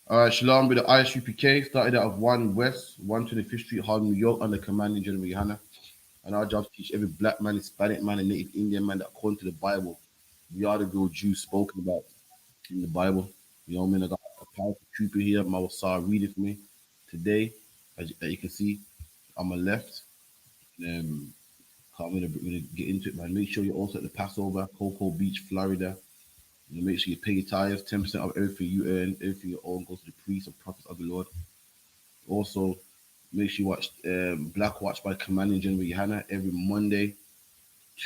Shalom with the I.S.U.P.K. started out of 1 West, 125th Street, Harlem, New York, under commanding General YAHANNA. And our job is to teach every black man, Hispanic man, and Native Indian man that according to the Bible, we are the real Jews spoken about in the Bible. You know what I mean? I got a powerful trooper here, Mawasar, reading for me today. As you can see, on my left. Um, we're gonna get into it, man. Make sure you're also at the Passover, Cocoa Beach, Florida. Make sure you pay your tithes, 10% of everything you earn, everything you own goes to the priests and prophets of the Lord. Also, make sure you watch Black Watch by Commanding General Yohana every Monday,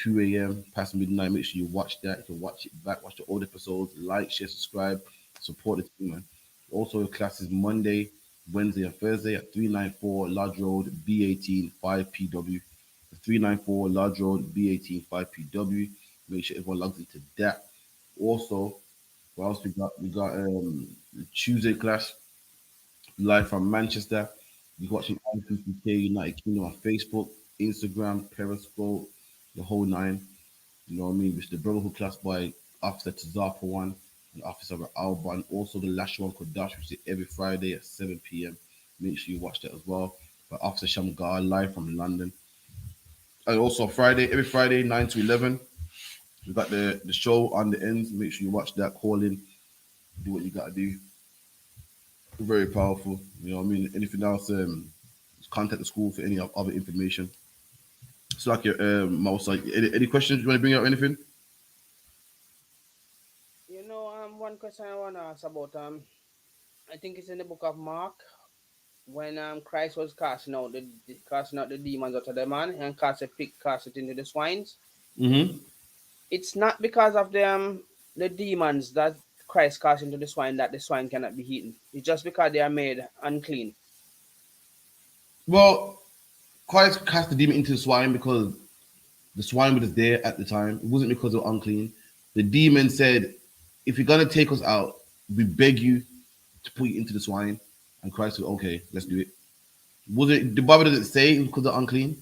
2 a.m. past midnight. Make sure you watch that. You can watch it back, watch the old episodes, like, share, subscribe, support the team, man. Also, classes Monday, Wednesday, and Thursday at 394 Lodge Road, B18 5PW. 394 Lodge Road, B18 5PW. Make sure everyone logs into that. Also, what else we got? We got the Tuesday class live from Manchester. You're watching I.S.U.P.K United Kingdom on Facebook, Instagram, Periscope, the whole nine. You know what I mean? Which the Brotherhood class by Officer Tazar for one, and Officer Alba, and also the Lashwan Kodash, which is every Friday at 7 p.m. Make sure you watch that as well. By Officer Shamgar live from London. And also every Friday, 9 to 11. We got the show on the ends. Make sure you watch that, call in, do what you gotta do. Very powerful. You know what I mean? Anything else, contact the school for any other information. It's like your mouse. Like any questions you want to bring out? Anything? One question I want to ask about I think it's in the book of Mark when Christ was casting out the demons out of the man and cast it into the swines. Mm-hmm. It's not because of the demons that Christ cast into the swine that the swine cannot be eaten. It's just because they are made unclean. Well, Christ cast the demon into the swine because the swine was there at the time. It wasn't because they were unclean. The demon said, "If you're gonna take us out, we beg you to put it into the swine." And Christ said, "Okay, let's do it." Was it the Bible doesn't say it was because they're unclean?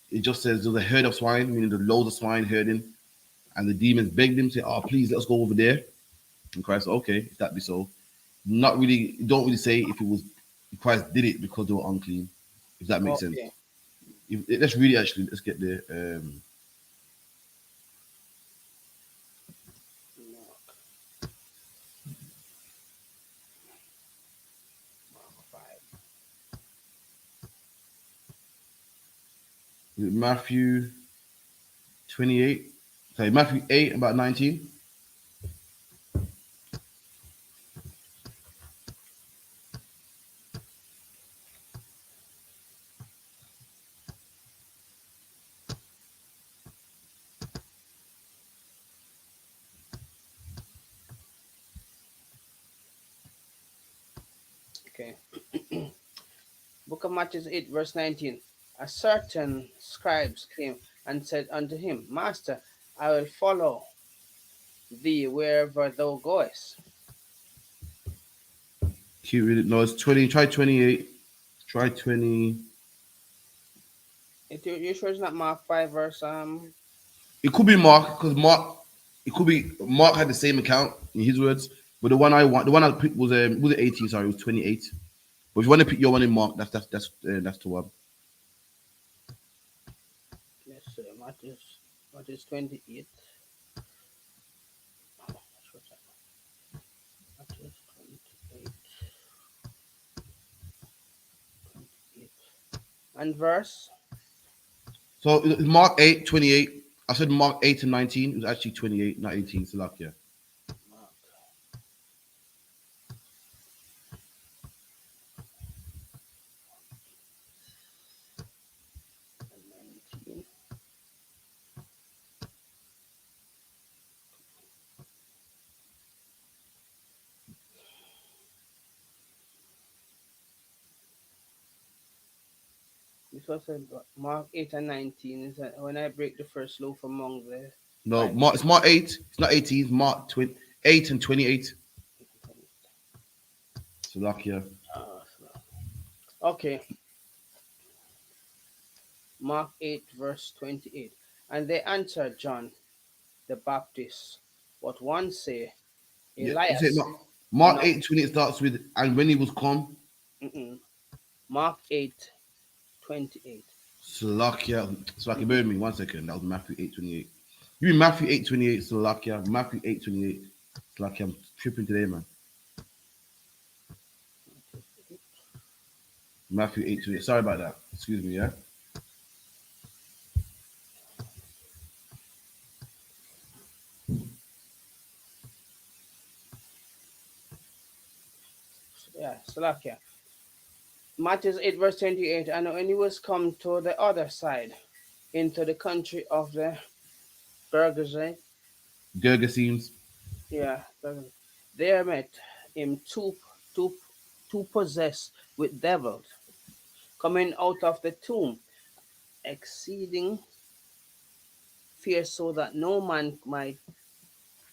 It just says there's a herd of swine, meaning the loads of swine herding, and the demons begged him, say, "Oh, please, let's go over there." And Christ said, "Okay, if that be so." Not really, don't really say if Christ did it because they were unclean, if that makes sense. Okay. Let's really actually let's get there. Mark, Mark 5. Matthew 28, sorry, Matthew 8, about 19. Okay. Book of Matthew 8, verse 19. A certain scribes came and said unto him, Master, I will follow thee wherever thou goest. Keep reading. No, it's 20. Try 28. Try 20. You sure it's not Mark 5, verse It could be Mark, because Mark, it could be Mark had the same account in his words, but the one I picked was 18. Sorry, it was 28. But if you want to pick your one in Mark, that's the one. yes, Matthew 28. Matthew 28, 28. And verse So it's Mark 8, 28. I said Mark 8 and 19. It was actually 28, not 18. So like, yeah. Mark and 19. This was Mark 8 and 19 is when I break the first loaf among the No, five. Mark, it's Mark 8. It's not 18. It's Mark 8 and 28. So like, yeah. Okay, Mark 8, verse 28. And they answered John the Baptist, but one say, Yeah, is it Elias, not? Mark No, 8:28 starts with, and when he was come, mm-mm. Mark 8:28. Slovakia. Slovakia, bear Mm-mm. with me 1 second. That was Matthew 8:28. You mean Matthew 8:28, Slovakia? Matthew 8:28, Slovakia. I'm tripping today, man. Matthew 8:28. Sorry about that. Excuse me, yeah? Yeah, Slovakia. Matthew 8, verse 28. And when he was come to the other side, into the country of the Gergesene, Gergesenes. yeah, there met him two, two possessed with devils, coming out of the tomb, exceeding fear, so that no man might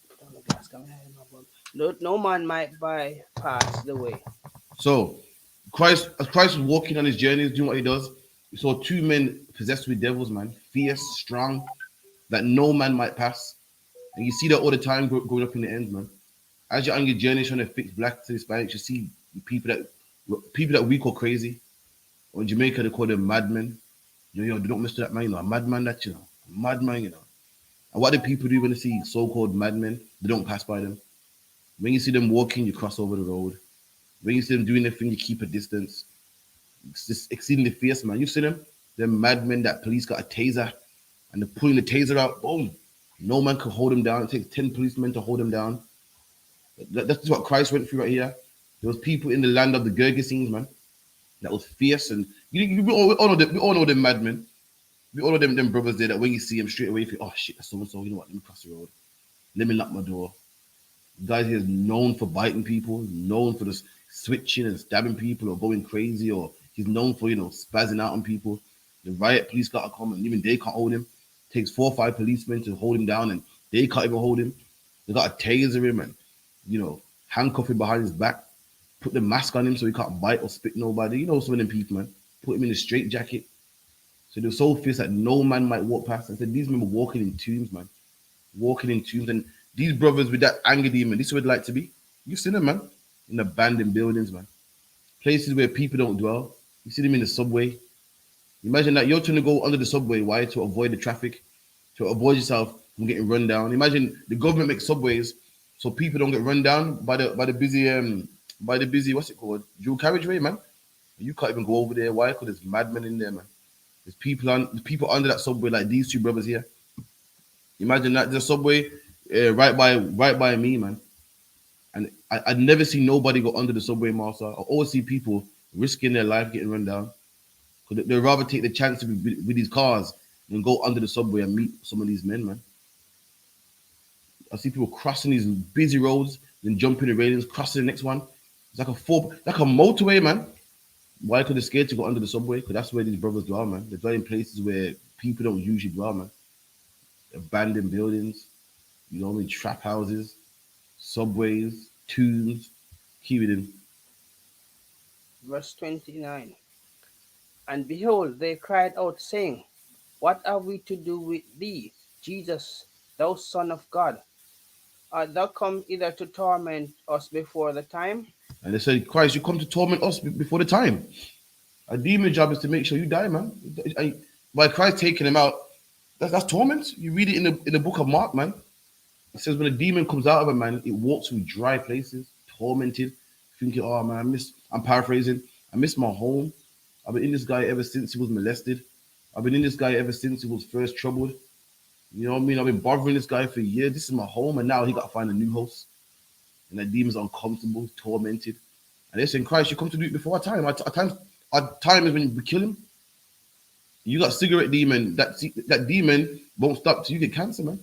put on the glass, come here, my bum. No man might bypass the way. So, Christ, as Christ was walking on his journeys, doing what he does, he saw two men possessed with devils, man, fierce, strong, that no man might pass. And you see that all the time growing up in the end, man. As you're on your journey trying to fix black to Hispanics, you see people that we call crazy. Or in Jamaica, they call them madmen. They don't mess with that man, a madman that, a madman. And what do people do when they see so-called madmen? They don't pass by them. When you see them walking, you cross over the road. When you see them doing their thing, you keep a distance. It's just exceedingly fierce, man. You see them? Them madmen that police got a taser and they're pulling the taser out, boom. No man can hold him down. It takes 10 policemen to hold him down. That's what Christ went through right here. There was people in the land of the Gergesenes, man, that was fierce. And we all know them madmen. We all know them brothers there that when you see them straight away, you think, oh shit, that's so and so. You know what? Let me cross the road. Let me lock my door. Guys here is known for biting people, known for just switching and stabbing people or going crazy, or he's known for, spazzing out on people. The riot police got to come and even they can't hold him. Takes 4 or 5 policemen to hold him down and they can't even hold him. They got to taser him and, handcuff him behind his back, put the mask on him so he can't bite or spit nobody. You know, some of them people, man. Put him in a straight jacket. So they're so fierce that no man might walk past. I said, these men were walking in tombs, man. Walking in tombs. And these brothers with that anger demon, this is what they'd like to be. You've seen them, man. In abandoned buildings, man. Places where people don't dwell. You see them in the subway. Imagine that you're trying to go under the subway. Why? To avoid the traffic, to avoid yourself from getting run down. Imagine the government makes subways so people don't get run down by the busy what's it called, dual carriageway, man. You can't even go over there. Why? Because there's madmen in there, man. There's people under that subway like these two brothers here. Imagine that there's a subway right by me, man. And I'd never see nobody go under the subway master. I always see people risking their life getting run down. Because they'd rather take the chance to be with these cars than go under the subway and meet some of these men, man. I see people crossing these busy roads, then jumping the railings, crossing the next one. It's like a motorway, man. Why? Because they're scared to go under the subway? Because that's where these brothers dwell, man. They dwell in places where people don't usually dwell, man. Abandoned buildings, I mean, trap houses, subways, tombs. Keep it in. Verse 29. And behold, they cried out, saying, what have we to do with thee, Jesus, thou Son of God? Art thou come either to torment us before the time? And they said, Christ, you come to torment us before the time. A demon's job is to make sure you die, man. By Christ taking him out, that's torment. You read it in the book of Mark, man. It says when a demon comes out of a man, it walks through dry places, tormented, thinking, oh man, I'm paraphrasing, I miss my home. I've been in this guy ever since he was molested. I've been in this guy ever since he was first troubled. You know what I mean? I've been bothering this guy for years. This is my home, and now he got to find a new host. And that demon's uncomfortable, tormented. And they're saying, Christ, you come to do it before our time. Our time is when we kill him. You got cigarette demon. That demon won't stop till you get cancer, man.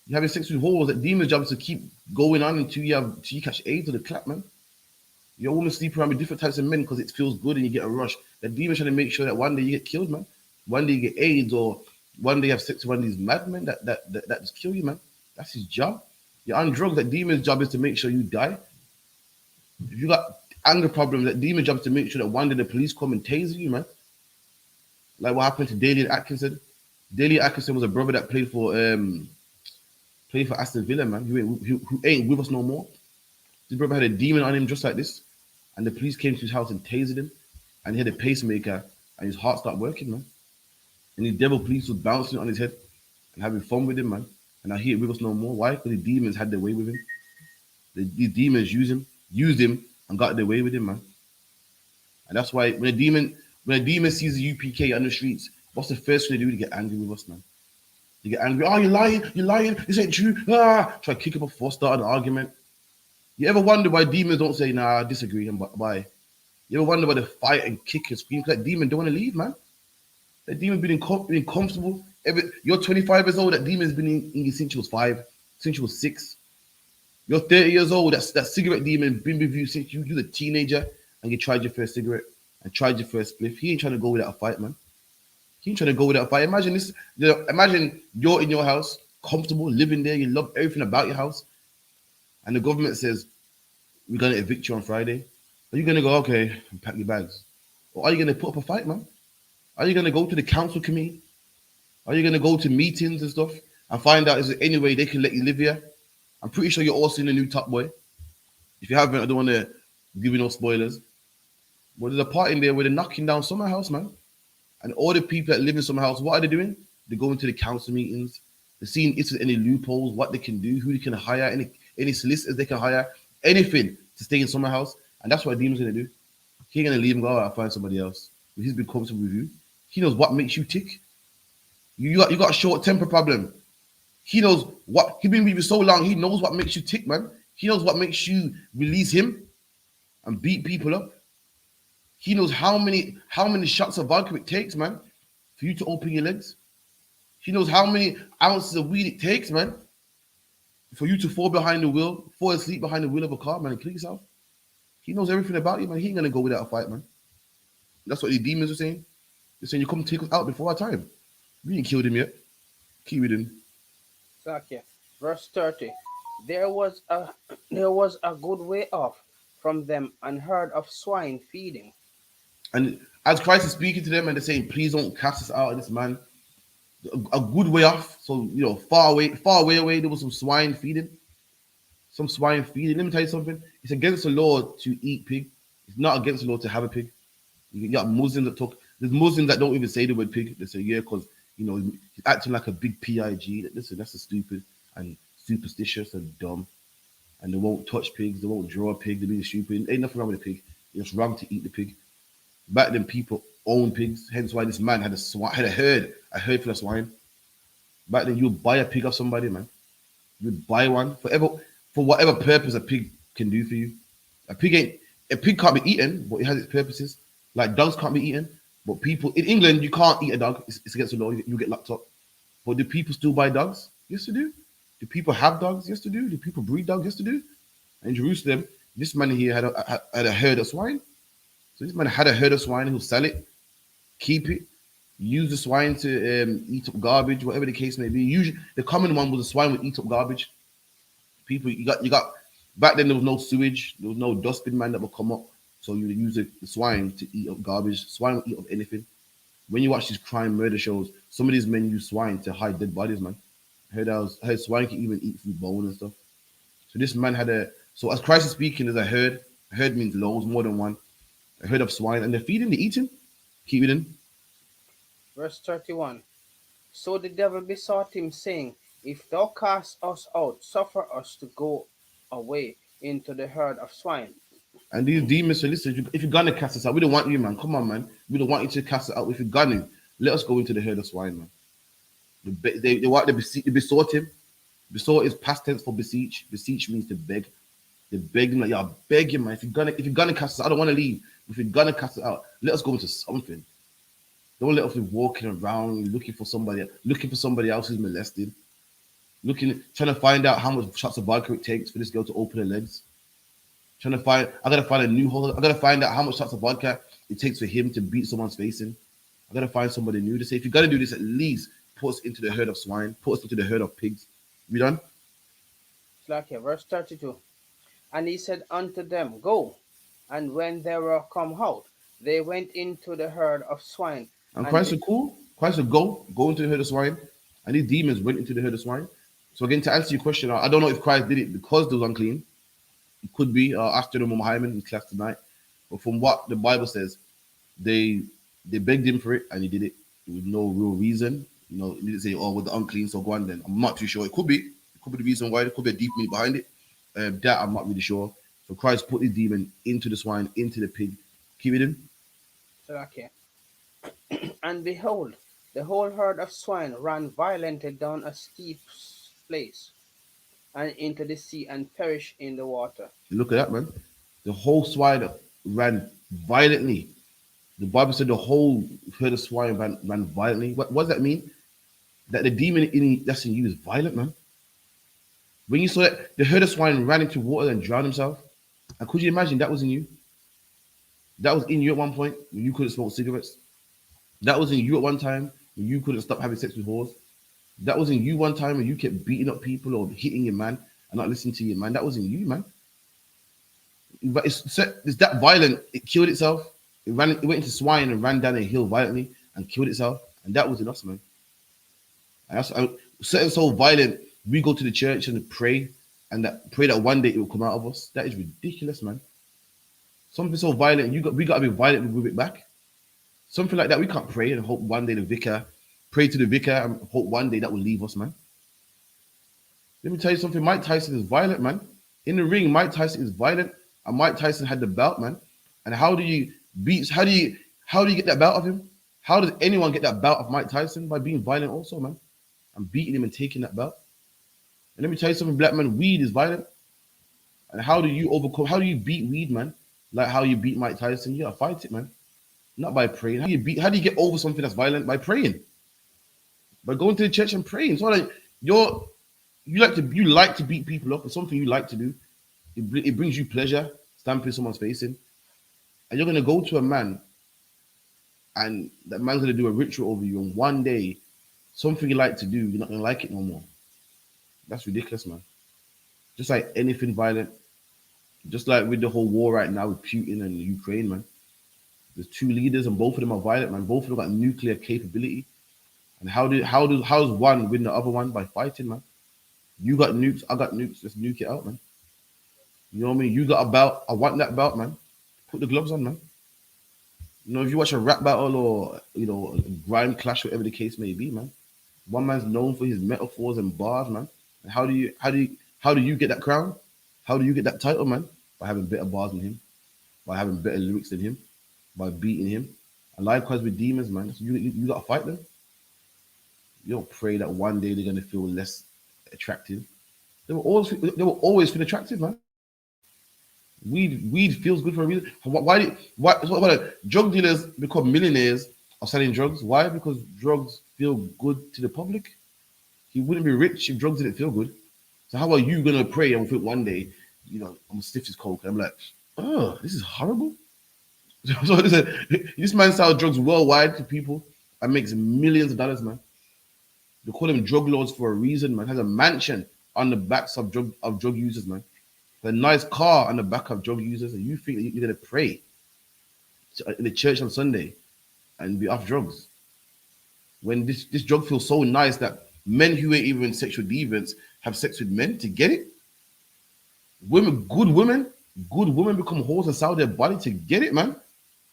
You're having sex with whores. That demon's job is to keep going on until you catch AIDS or the clap, man. Your woman sleep around with different types of men because it feels good and you get a rush. That demon's trying to make sure that one day you get killed, man. One day you get AIDS or one day you have sex with one of these madmen that just kill you, man. That's his job. You're on drugs. That demon's job is to make sure you die. If you got anger problems, that demon's job is to make sure that one day the police come and tase you, man. Like what happened to Dalian Atkinson. Dalian Atkinson was a brother that played for Aston Villa, man. Who ain't with us no more. This brother had a demon on him just like this, and the police came to his house and tased him, and he had a pacemaker, and his heart stopped working, man. And the devil police was bouncing on his head and having fun with him, man. And now he ain't with us no more. Why? Because the demons had their way with him. These demons used him, and got their way with him, man. And that's why when a demon sees a UPK on the streets, what's the first thing they do? They get angry with us, man. They get angry. Oh, you're lying, this ain't true. Ah, try to kick him up before starting an argument. You ever wonder why demons don't say, nah, I disagree and bye? You ever wonder why they fight and kick and scream? That demon don't want to leave, man. That demon been comfortable. You're 25 years old. That demon's been in you since you was 5, since you was 6. You're 30 years old. That cigarette demon been with you since you was a teenager and you tried your first cigarette and tried your first spliff. He ain't trying to go without a fight, man. He ain't trying to go without a fight. Imagine this. Imagine you're in your house, comfortable, living there. You love everything about your house. And the government says, we're going to evict you on Friday. Are you going to go, okay, and pack your bags? Or are you going to put up a fight, man? Are you going to go to the council committee? Are you going to go to meetings and stuff and find out is there any way they can let you live here? I'm pretty sure you're all seeing the new Top Boy. If you haven't, I don't want to give you no spoilers. But there's a part in there where they're knocking down Summer House, man. And all the people that live in Summer House, what are they doing? They're going to the council meetings. They're seeing if there's any loopholes, what they can do, who they can hire, any solicitors they can hire, anything to stay in Summer House. And that's what Demon's going to do. He ain't going to leave and go out and find somebody else. But he's been comfortable with you. He knows what makes you tick. You got a short temper problem. He knows what, he's been with you so long, he knows what makes you tick, man. He knows what makes you release him and beat people up. He knows how many shots of vodka it takes, man, for you to open your legs. He knows how many ounces of weed it takes, man, for you to fall asleep behind the wheel of a car, man, and kill yourself. He knows everything about you, man. He ain't gonna go without a fight, man. That's what the demons are saying. They're saying you come take us out before our time. We ain't killed him yet. Keep it in. Salakia. Verse 30. There was a good way off from them an herd of swine feeding. And as Christ is speaking to them and they're saying, please don't cast us out of this man. A good way off. So, far away, there was some swine feeding. Some swine feeding. Let me tell you something. It's against the law to eat pig. It's not against the law to have a pig. You got Muslims that talk. There's Muslims that don't even say the word pig. They say, yeah, because, he's acting like a big pig. Listen, that's a stupid and superstitious and dumb. And they won't touch pigs. They won't draw a pig. They're being stupid. Ain't nothing wrong with a pig. It's wrong to eat the pig. Back then, people own pigs. Hence why this man had a herd full of swine. Back then, you would buy a pig off somebody, man. You'd buy one for whatever purpose a pig can do for you. A pig can't be eaten, but it has its purposes. Like dogs can't be eaten, but people in England you can't eat a dog. It's against the law. You get locked up. But do people still buy dogs? Yes, they do. Do people have dogs? Yes, they do. Do people breed dogs? Yes, they do. In Jerusalem, this man here had a herd of swine. So this man had a herd of swine. He'll sell it, keep it, use the swine to eat up garbage, whatever the case may be. Usually, the common one was the swine would eat up garbage. People, you got. Back then, there was no sewage. There was no dustbin man that would come up. So you would use the swine to eat up garbage. Swine would eat up anything. When you watch these crime murder shows, some of these men use swine to hide dead bodies, man. I heard swine can even eat through bone and stuff. So this man so as Christ is speaking, there's a herd. A herd means loads, more than one. A herd of swine, and they're feeding, they're eating. Keep it in. Verse 31. So the devil besought him, saying, If thou cast us out, suffer us to go away into the herd of swine. And these demons say, listen, if you're gonna cast us out, we don't want you, man. Come on, man. We don't want you to cast us out. If you're gonna, let us go into the herd of swine, man. They besought him. Besought is past tense for beseech. Beseech means to beg. They begged him like, yeah, I beg you, man. If you're gonna cast us out, I don't want to leave. If you're gonna cast us out, let us go into something. Don't let us be walking around looking for somebody else who's molested. Trying to find out how much shots of vodka it takes for this girl to open her legs. I gotta find a new hole. I gotta find out how much shots of vodka it takes for him to beat someone's face in. I gotta find somebody new to say, if you're gonna do this, at least put us into the herd of swine, put us into the herd of pigs. We done? It's like here, verse 32. And he said unto them, Go. And when they were come out, they went into the herd of swine. And Christ said, cool. Christ said, go into the herd of swine. And these demons went into the herd of swine. So again, to answer your question, I don't know if Christ did it because they was unclean, It could be Aston Muhammad in class tonight. But from what the Bible says, they they begged him for it and he did it with no real reason. He didn't say, "Oh, with the unclean, so go on." Then I'm not too sure. It could be. It could be the reason why. There could be a deep meaning behind it. That I'm not really sure. So Christ put the demon into the swine, into the pig. Keep it in. So, okay. And behold, the whole herd of swine ran violently down a steep place and into the sea and perished in the water. Look at that, man. The whole swine ran violently. The Bible said the whole herd of swine ran violently. What does that mean? That the demon that's in you is violent, man. When you saw that the herd of swine ran into water and drowned himself, and could you imagine that was in you? That was in you at one point when you couldn't smoke cigarettes. That was in you at one time when you couldn't stop having sex with whores. That was in you one time when you kept beating up people or hitting your man and not listening to your man. That was in you, man. But it's that violent. It killed itself. It went into swine and ran down a hill violently and killed itself. And that was in us, man. And certain so violent. We go to the church and pray, and pray that one day it will come out of us. That is ridiculous, man. Something so violent, we got to be violent with it back. Something like that, we can't pray and hope one day pray to the vicar and hope one day that will leave us, man. Let me tell you something. Mike Tyson is violent, man. In the ring, Mike Tyson is violent, and Mike Tyson had the belt, man. And how do you get that belt of him? How does anyone get that belt of Mike Tyson? By being violent also, man. And beating him and taking that belt. And let me tell you something, black man, weed is violent. And how do you beat weed, man? Like how you beat Mike Tyson? You gotta fight it, man. Not by praying. How do you get over something that's violent? By praying. By going to the church and praying. So like you like to beat people up. It's something you like to do. It brings you pleasure, stamping someone's face in. And you're gonna go to a man and that man's gonna do a ritual over you, and one day something you like to do, you're not gonna like it no more. That's ridiculous, man. Just like anything violent, just like with the whole war right now with Putin and Ukraine, man. There's two leaders and both of them are violent, man. Both of them got nuclear capability. And how's one win the other one? By fighting, man. You got nukes, I got nukes. Let's nuke it out, man. You know what I mean? You got a belt. I want that belt, man. Put the gloves on, man. If you watch a rap battle or a grime clash, whatever the case may be, man. One man's known for his metaphors and bars, man. And how do you get that crown? How do you get that title, man? By having better bars than him, by having better lyrics than him, by beating him. And likewise with demons, man. So you gotta fight them. You don't pray that one day they're gonna feel less attractive. They will always feel attractive, man. Weed feels good for a reason. Why drug dealers become millionaires of selling drugs? Why? Because drugs feel good to the public. He wouldn't be rich if drugs didn't feel good. So how are you gonna pray and think one day, I'm gonna sniff this coke and I'm like, oh, this is horrible. So this man sells drugs worldwide to people and makes millions of dollars, man. They call him drug lords for a reason, man. Has a mansion on the backs of drug users, man. A nice car on the back of drug users, and you think that you're gonna pray in the church on Sunday and be off drugs when this drug feels so nice that men who ain't even sexual deviants have sex with men to get it. Good women become whores and sell their body to get it, man.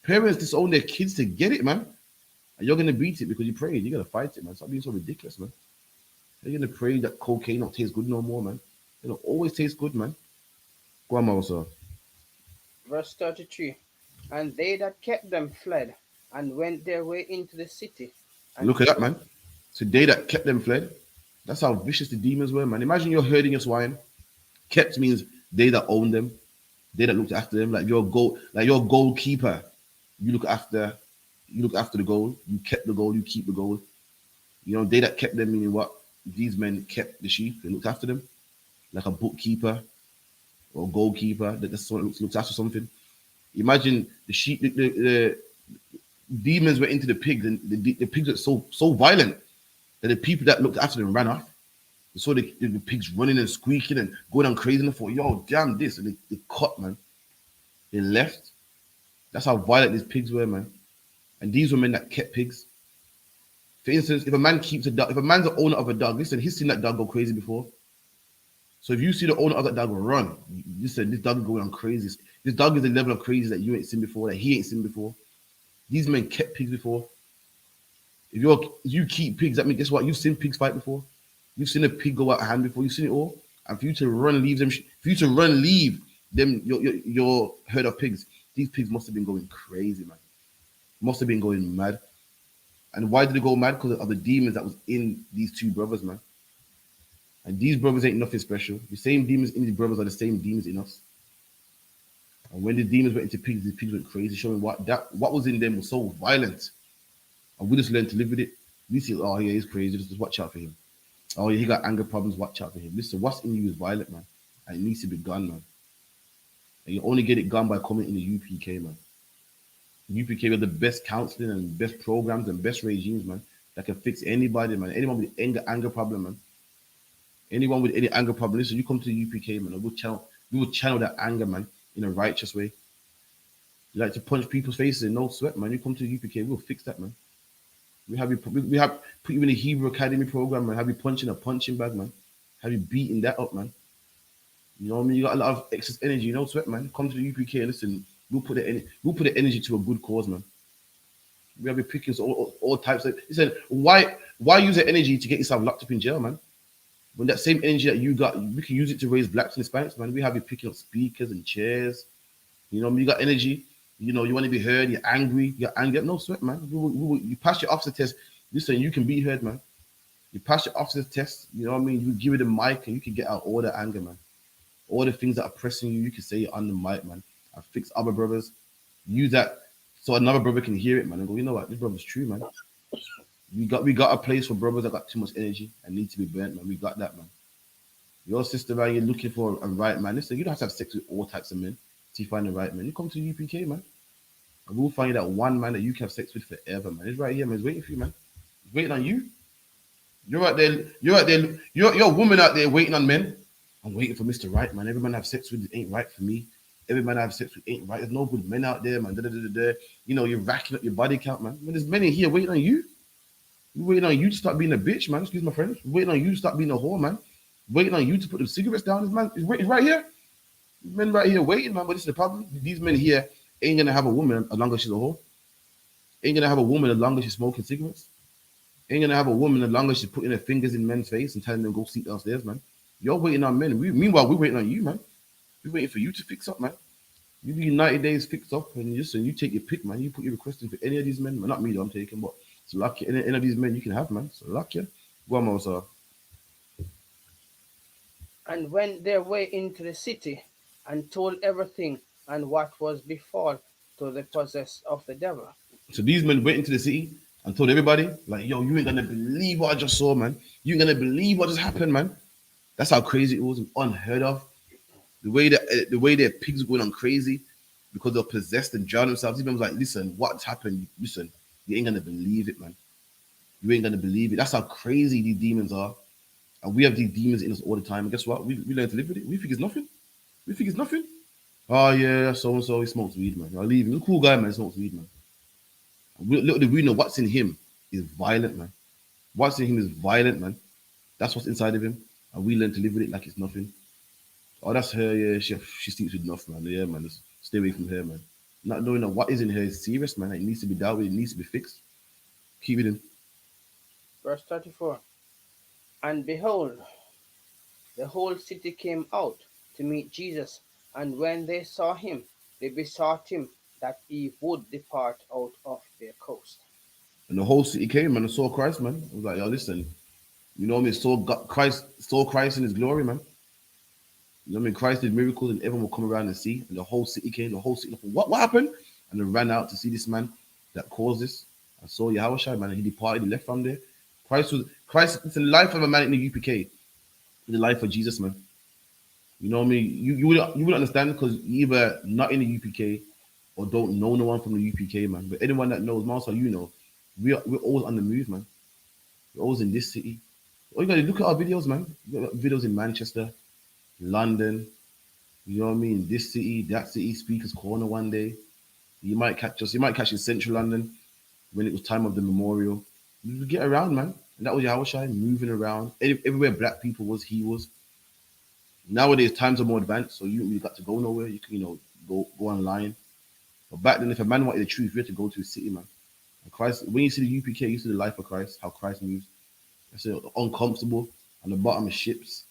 Parents disown their kids to get it, man. And you're gonna beat it because you prayed. You gotta fight it, man. Stop being so ridiculous, man. You're gonna pray that cocaine don't taste good no more, man. It'll always taste good, man. Go on, also. Verse 33. And they that kept them fled and went their way into the city. And Look at that, man. So they that kept them fled. That's how vicious the demons were, man. Imagine you're herding your swine. Kept means they that own them, they that looked after them, like your goalkeeper. You look after the goal. You kept the goal. You keep the goal. They that kept them, meaning what? These men kept the sheep. They looked after them, like a bookkeeper or goalkeeper. That's someone looks after something. Imagine the sheep. The demons went into the pigs, and the pigs were so violent that the people that looked after them ran off. They saw the pigs running and squeaking and going on crazy, and they thought, yo, damn this. And they cut, man. They left. That's how violent these pigs were, man. And these were men that kept pigs. For instance, if a man keeps a dog, if a man's the owner of a dog, listen, he's seen that dog go crazy before. So if you see the owner of that dog run, you said this dog is going on crazy. This dog is a level of crazy that you ain't seen before, that he ain't seen before. These men kept pigs before. If you keep pigs, that means guess what? You've seen pigs fight before. You've seen a pig go out of hand before. You've seen it all. And for you to run, leave them. For you to run, leave them. Your herd of pigs. These pigs must have been going crazy, man. Must have been going mad. And why did they go mad? Because of the demons that was in these two brothers, man. And these brothers ain't nothing special. The same demons in these brothers are the same demons in us. And when the demons went into pigs, the pigs went crazy, showing what was in them was so violent. And we just learned to live with it. We see, oh yeah, he's crazy. Just watch out for him. Oh yeah, he got anger problems. Watch out for him. Listen, what's in you is violent, man, and it needs to be gone, man. And you only get it gone by coming in the UPK, man. UPK are the best counseling and best programs and best regimes, man, that can fix anybody, man. Anyone with anger problem, man. Anyone with any anger problem, listen, you come to the UPK, man. We will channel that anger, man, in a righteous way. You like to punch people's faces in no sweat, man. You come to the UPK, we'll fix that, man. We have put you in the Hebrew Academy program, man. Have you punching a punching bag, man. Have you beating that up, man. You know what I mean? You got a lot of excess energy, no sweat, man. Come to the UPK and listen. We'll put the energy to a good cause, man. We have your pickings, all types of. Listen, why use the energy to get yourself locked up in jail, man? When that same energy that you got, we can use it to raise blacks and Hispanics, man. We have you picking up speakers and chairs. You know, you got energy. You know, you want to be heard. You're angry. You're angry. No sweat, man. You pass your officer test. Listen, you can be heard, man. You pass your officer test. You know what I mean? You give it a mic and you can get out all the anger, man. All the things that are pressing you, you can say it on the mic, man. And fix other brothers. Use that so another brother can hear it, man, and go, you know what? This brother's true, man. We got a place for brothers that got too much energy and need to be burnt, man. We got that, man. Your sister, man, you're looking for a right man. Listen, you don't have to have sex with all types of men to find the right man. You come to UPK, man. And we'll find that one man that you can have sex with forever, man. He's right here, man. He's waiting for you, man. He's waiting on you. You're out there. You're out there. You're a woman out there waiting on men. I'm waiting for Mr. Right, man. Every man I have sex with ain't right for me. Every man I have sex with ain't right. There's no good men out there, man. Da, da, da, da, da. You know, you're racking up your body count, man. When there's men in here waiting on you. We're waiting on you to start being a bitch, man. Excuse my friend. We're waiting on you to start being a whore, man. Waiting on you to put the cigarettes down. This man is right here. Men right here waiting, man. But this is the problem. These men here ain't gonna have a woman as long as she's a whore. Ain't gonna have a woman as long as she's smoking cigarettes. Ain't gonna have a woman as long as she's putting her fingers in men's face and telling them go sit downstairs, man. You're waiting on men. Meanwhile, we're waiting on you, man. We're waiting for you to fix up, man. You be 90 days fixed up, and you take your pick, man. You put your request in for any of these men, man. Not me, though, I'm taking, but it's lucky. Any of these men you can have, man. So lucky. Go on, Mosa. And went their way into the city, and told everything and what was befall to the possessed of the devil. So these men went into the city and told everybody, like, yo, you ain't gonna believe what I just saw, man. You ain't gonna believe what just happened, man. That's how crazy it was, unheard of. The way their pigs were going on crazy because they're possessed and drowned themselves. These men was like, listen, what's happened? Listen, you ain't gonna believe it, man. You ain't gonna believe it. That's how crazy these demons are. And we have these demons in us all the time. And guess what? We learn to live with it. We think it's nothing. We think it's nothing. Oh yeah, so and so he smokes weed, man. I'll leave him. He's a cool guy, man. He smokes weed, man. Little do we know what's in him is violent, man. What's in him is violent, man. That's what's inside of him, and we learn to live with it like it's nothing. Oh, that's her. Yeah, she sleeps with enough, man. Yeah, man. Just stay away from her, man. Not knowing that what is in her is serious, man. It needs to be dealt with. It needs to be fixed. Keep it in. Verse 34. And behold, the whole city came out to meet Jesus, and when they saw him, they besought him that he would depart out of their coast. And the whole city came, man, and saw Christ, man. It was like, yo, listen, you know what I mean? Saw Christ in his glory, man. You know what I mean? Christ did miracles and everyone will come around and see. And the whole city came, the whole city, what happened? And they ran out to see this man that caused this. I saw Yahushua, man, and he departed, he left from there. Christ, it's the life of a man in the UPK, the life of Jesus, man. You know what I mean? You would understand because you either not in the UPK or don't know no one from the UPK, man. But anyone that knows, Marcel, you know, we're always on the move, man. We're always in this city. All you gotta look at our videos, man. We got videos in Manchester, London, you know what I mean? This city, that city, Speaker's Corner one day. You might catch us. You might catch in Central London when it was time of the memorial. We would get around, man. And that was Yahushua moving around. Everywhere black people was, he was. Nowadays, times are more advanced, so you got to go nowhere. You can, go online. But back then, if a man wanted the truth, you had to go to a city, man. And Christ, when you see the UPK, you see the life of Christ, how Christ moves. I say uncomfortable on the bottom of ships.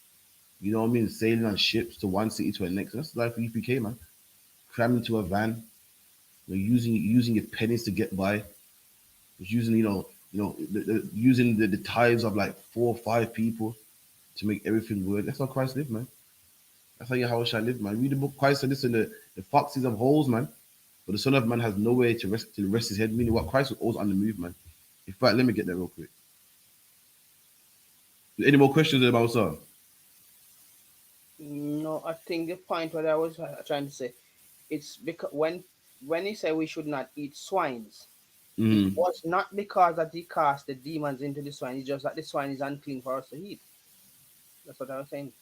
You know what I mean? Sailing on ships to one city to the next. That's the life of UPK, man. Crammed into a van, using your pennies to get by. Just using, using the tithes of like 4 or 5 people to make everything work. That's how Christ lived, man. That's how Yahweh shall live, man. Read the book. Christ said this in the foxes of holes, man. But the Son of Man has nowhere to rest his head. Meaning what? Christ was always on the move, man. In fact, let me get that real quick. Any more questions about son? No, I think the point what I was trying to say, it's because when he said we should not eat swines, it Mm-hmm. was not because that he cast the demons into the swine. It's just that the swine is unclean for us to eat. That's what I was saying.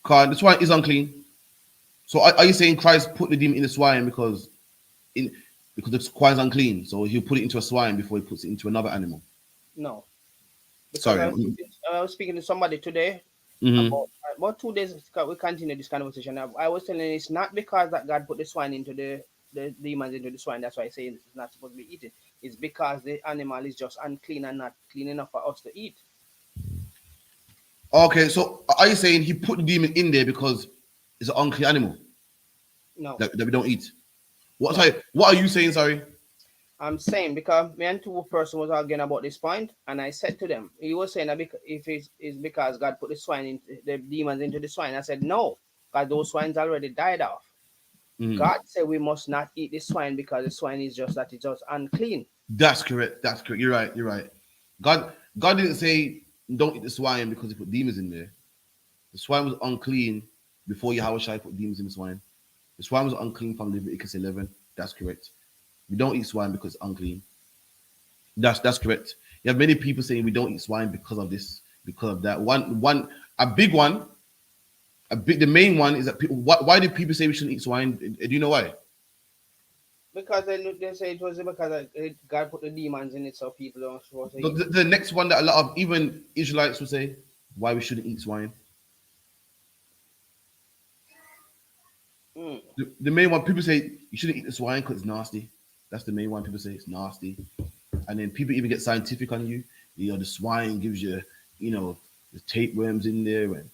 The swine is unclean. So are you saying Christ put the demon in the swine in because the swine's unclean? So he'll put it into a swine before he puts it into another animal. No, because Sorry. I was speaking to somebody today Mm-hmm. about 2 days. We continue this conversation. I was telling you it's not because that God put the swine into the demons into the swine. That's why I say it's not supposed to be eaten. It's because the animal is just unclean and not clean enough for us to eat. Okay, so are you saying he put the demon in there because it's an unclean animal No, that we don't eat? no. What are you saying? Sorry. I'm saying because me and two person was arguing about this point, and I said to them, he was saying that if it's because God put the swine in the demons into the swine. I said no, because those swines already died off. Mm-hmm. God said we must not eat the swine because the swine is just that it's just unclean. That's correct. That's correct. You're right. You're right. God didn't say don't eat the swine because he put demons in there. The swine was unclean before Yahweh Shai put demons in the swine. The swine was unclean from Leviticus 11. That's correct. We don't eat swine because it's unclean. That's correct. You have many people saying we don't eat swine because of this, because of that. A big one, the main one is that people. Why do people say we shouldn't eat swine? Do you know why? Because they say it was because God put the demons in it, so people don't supposed to The, eat the, it. the next one that a lot of even Israelites will say why we shouldn't eat swine. Mm. The main one people say you shouldn't eat the swine because it's nasty. That's the main one people say it's nasty. And then people even get scientific on you. The swine gives you, the tapeworms in there and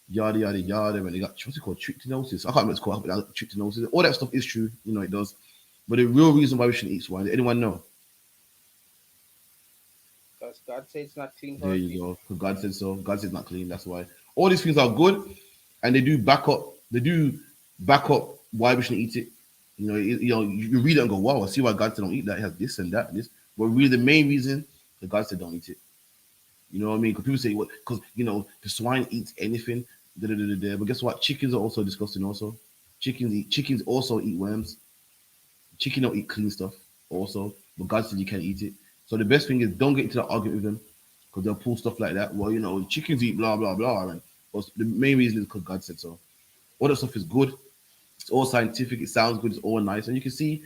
yada yada yada. And they got what's it called, tryptanosis. I can't remember what it's called, but tryptanosis. All that stuff is true, it does. But the real reason why we shouldn't eat swine, anyone know? Because God says it's not clean for There us to you eat. go. Because God said so. God says it's not clean. That's why. All these things are good, and they do back up. They do back up why we shouldn't eat it. You read it and go, "Wow, I see why God said don't eat that. It has this and that and this." But really, the main reason that God said don't eat it. You know what I mean? Because people say, "What?" Because the swine eats anything. Da, da, da, da, da. But guess what? Chickens are also disgusting. Also, chickens also eat worms. Chicken don't eat clean stuff. Also, but God said you can't eat it. So the best thing is don't get into that argument with them because they'll pull stuff like that. Well, chickens eat blah blah blah. And but the main reason is because God said so. All that stuff is good. It's all scientific. It sounds good. It's all nice, and you can see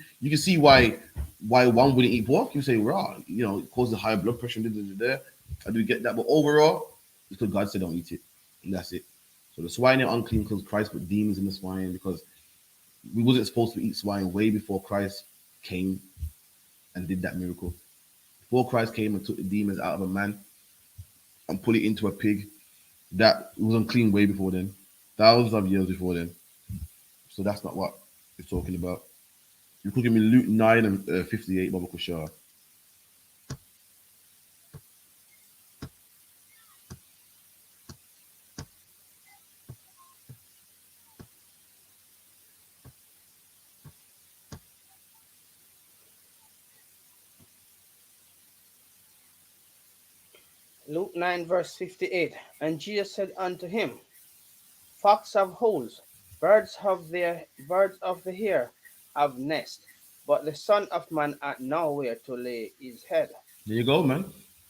why one wouldn't eat pork. You say raw. It causes high blood pressure. Da, da, da, da. I do get that, but overall, it's because God said don't eat it, and that's it. So the swine are unclean because Christ put demons in the swine because we wasn't supposed to eat swine way before Christ came and did that miracle. Before Christ came and took the demons out of a man and put it into a pig, that was unclean way before then, thousands of years before then. So that's not what we're talking about. You could give me Luke 9 and 58, Baba Kushar. Luke 9, verse 58. And Jesus said unto him, Fox have holes, birds of the air have nest, but the Son of Man hath nowhere to lay his head. There you go, man.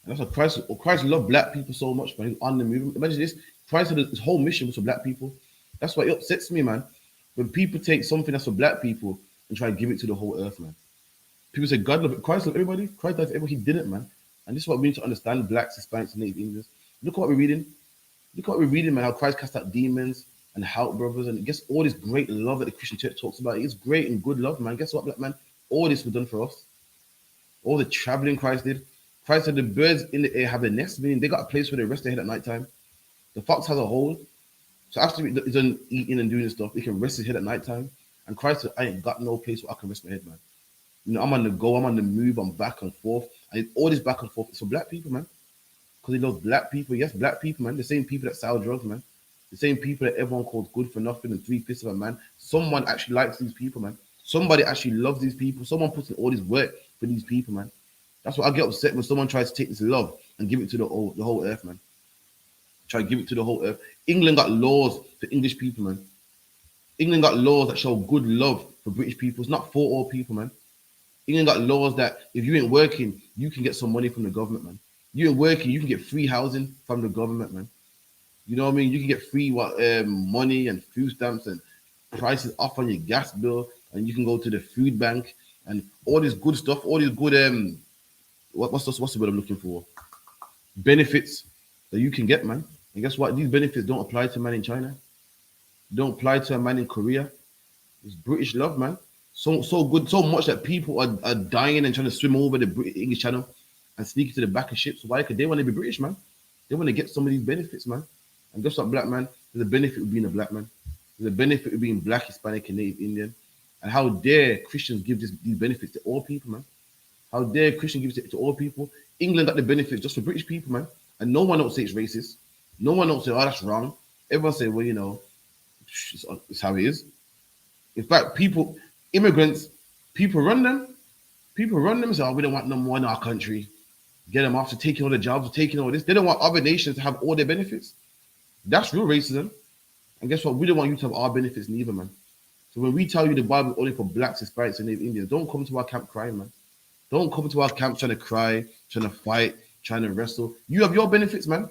And that's what Christ loved black people so much, man. He's on the move. Imagine this. Christ had his whole mission was for black people. That's why it upsets me, man. When people take something that's for black people and try to give it to the whole earth, man. People say God loved Christ loved everybody. Christ loved everybody. He didn't, man. And this is what we need to understand: blacks, Hispanics, and Native Indians. Look at what we're reading. Look at what we're reading, man, how Christ cast out demons and help brothers, and guess all this great love that the Christian church talks about. It's great and good love, man. Guess what, black man? All this was done for us. All the traveling Christ did. Christ said the birds in the air have a nest, meaning they got a place where they rest their head at night time. The fox has a hole. So after he's done eating and doing this stuff, he can rest his head at night time. And Christ said, I ain't got no place where I can rest my head, man. I'm on the go, I'm on the move, I'm back and forth. And all this back and forth is for black people, man. Because he loves black people. Yes, black people, man. The same people that sell drugs, man. The same people that everyone calls good for nothing and three-fifths of a man. Someone actually likes these people, man. Somebody actually loves these people. Someone puts in all this work for these people, man. That's why I get upset when someone tries to take this love and give it to the whole earth, man. Try to give it to the whole earth. England got laws for English people, man. England got laws that show good love for British people. It's not for all people, man. England got laws that if you ain't working, you can get some money from the government, man. You ain't working, you can get free housing from the government, man. You know what I mean? You can get free money and food stamps and prices off on your gas bill, and you can go to the food bank and all this good stuff, all these good what's the word I'm looking for? Benefits that you can get, man. And guess what? These benefits don't apply to a man in China. Don't apply to a man in Korea. It's British love, man. So good, so much that people are dying and trying to swim over the English Channel and sneak to the back of ships. Why? Because they want to be British, man. They want to get some of these benefits, man. And guess what, black man? There's a benefit of being a black man. There's a benefit of being black, Hispanic, and Native Indian. And how dare Christians give these benefits to all people, man? How dare Christians give it to all people? England got the benefits just for British people, man. And no one don't say it's racist. No one don't say, oh, that's wrong. Everyone say, well, it's how it is. In fact, immigrants, people run them. People run them and say, oh, we don't want no more in our country. Get them off to taking all the jobs, taking all this. They don't want other nations to have all their benefits. That's real racism. And guess what? We don't want you to have our benefits neither, man. So when we tell you the Bible is only for blacks, Hispanics, and Native Indians, don't come to our camp crying, man. Don't come to our camp trying to cry, trying to fight, trying to wrestle. You have your benefits, man.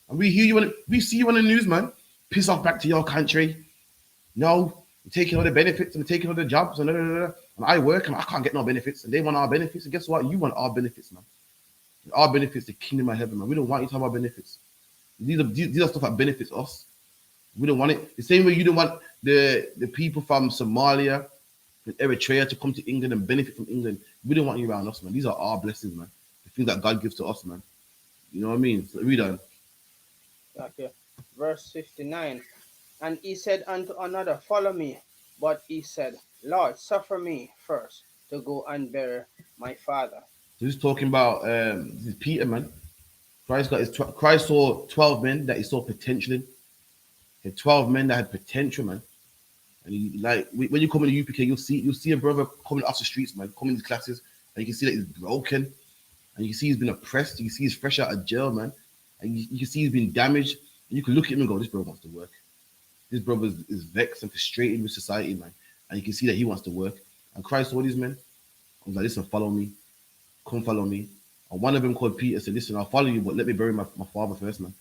And we hear you we see you on the news, man. Piss off back to your country. No, we're taking all the benefits and we're taking all the jobs and blah, blah, blah. And I work and I can't get no benefits. And they want our benefits. And guess what? You want our benefits, man. Our benefits, the kingdom of heaven, man. We don't want you to have our benefits. These are stuff that benefits us. We don't want it. The same way you don't want the people from Somalia and Eritrea to come to England and benefit from England. We don't want you around us, man. These are our blessings, man. The things that God gives to us, man. You know what I mean? So read on. Okay. Verse 59. And he said unto another, Follow me. But he said, Lord, suffer me first to go and bury my father. So he's talking about this is Peter, man. Christ saw 12 men that he saw potential in. He had 12 men that had potential, man. And he, like when you come in the UPK, you'll see a brother coming off the streets, man, coming to classes, and you can see that he's broken, and you can see he's been oppressed. You can see he's fresh out of jail, man, and you can see he's been damaged. And you can look at him and go, "This brother wants to work. This brother is vexed and frustrated with society, man." And you can see that he wants to work. And Christ saw these men. He was like, "Listen, follow me. Come follow me." And one of them called Peter said, "Listen, I'll follow you, but let me bury my father first, man.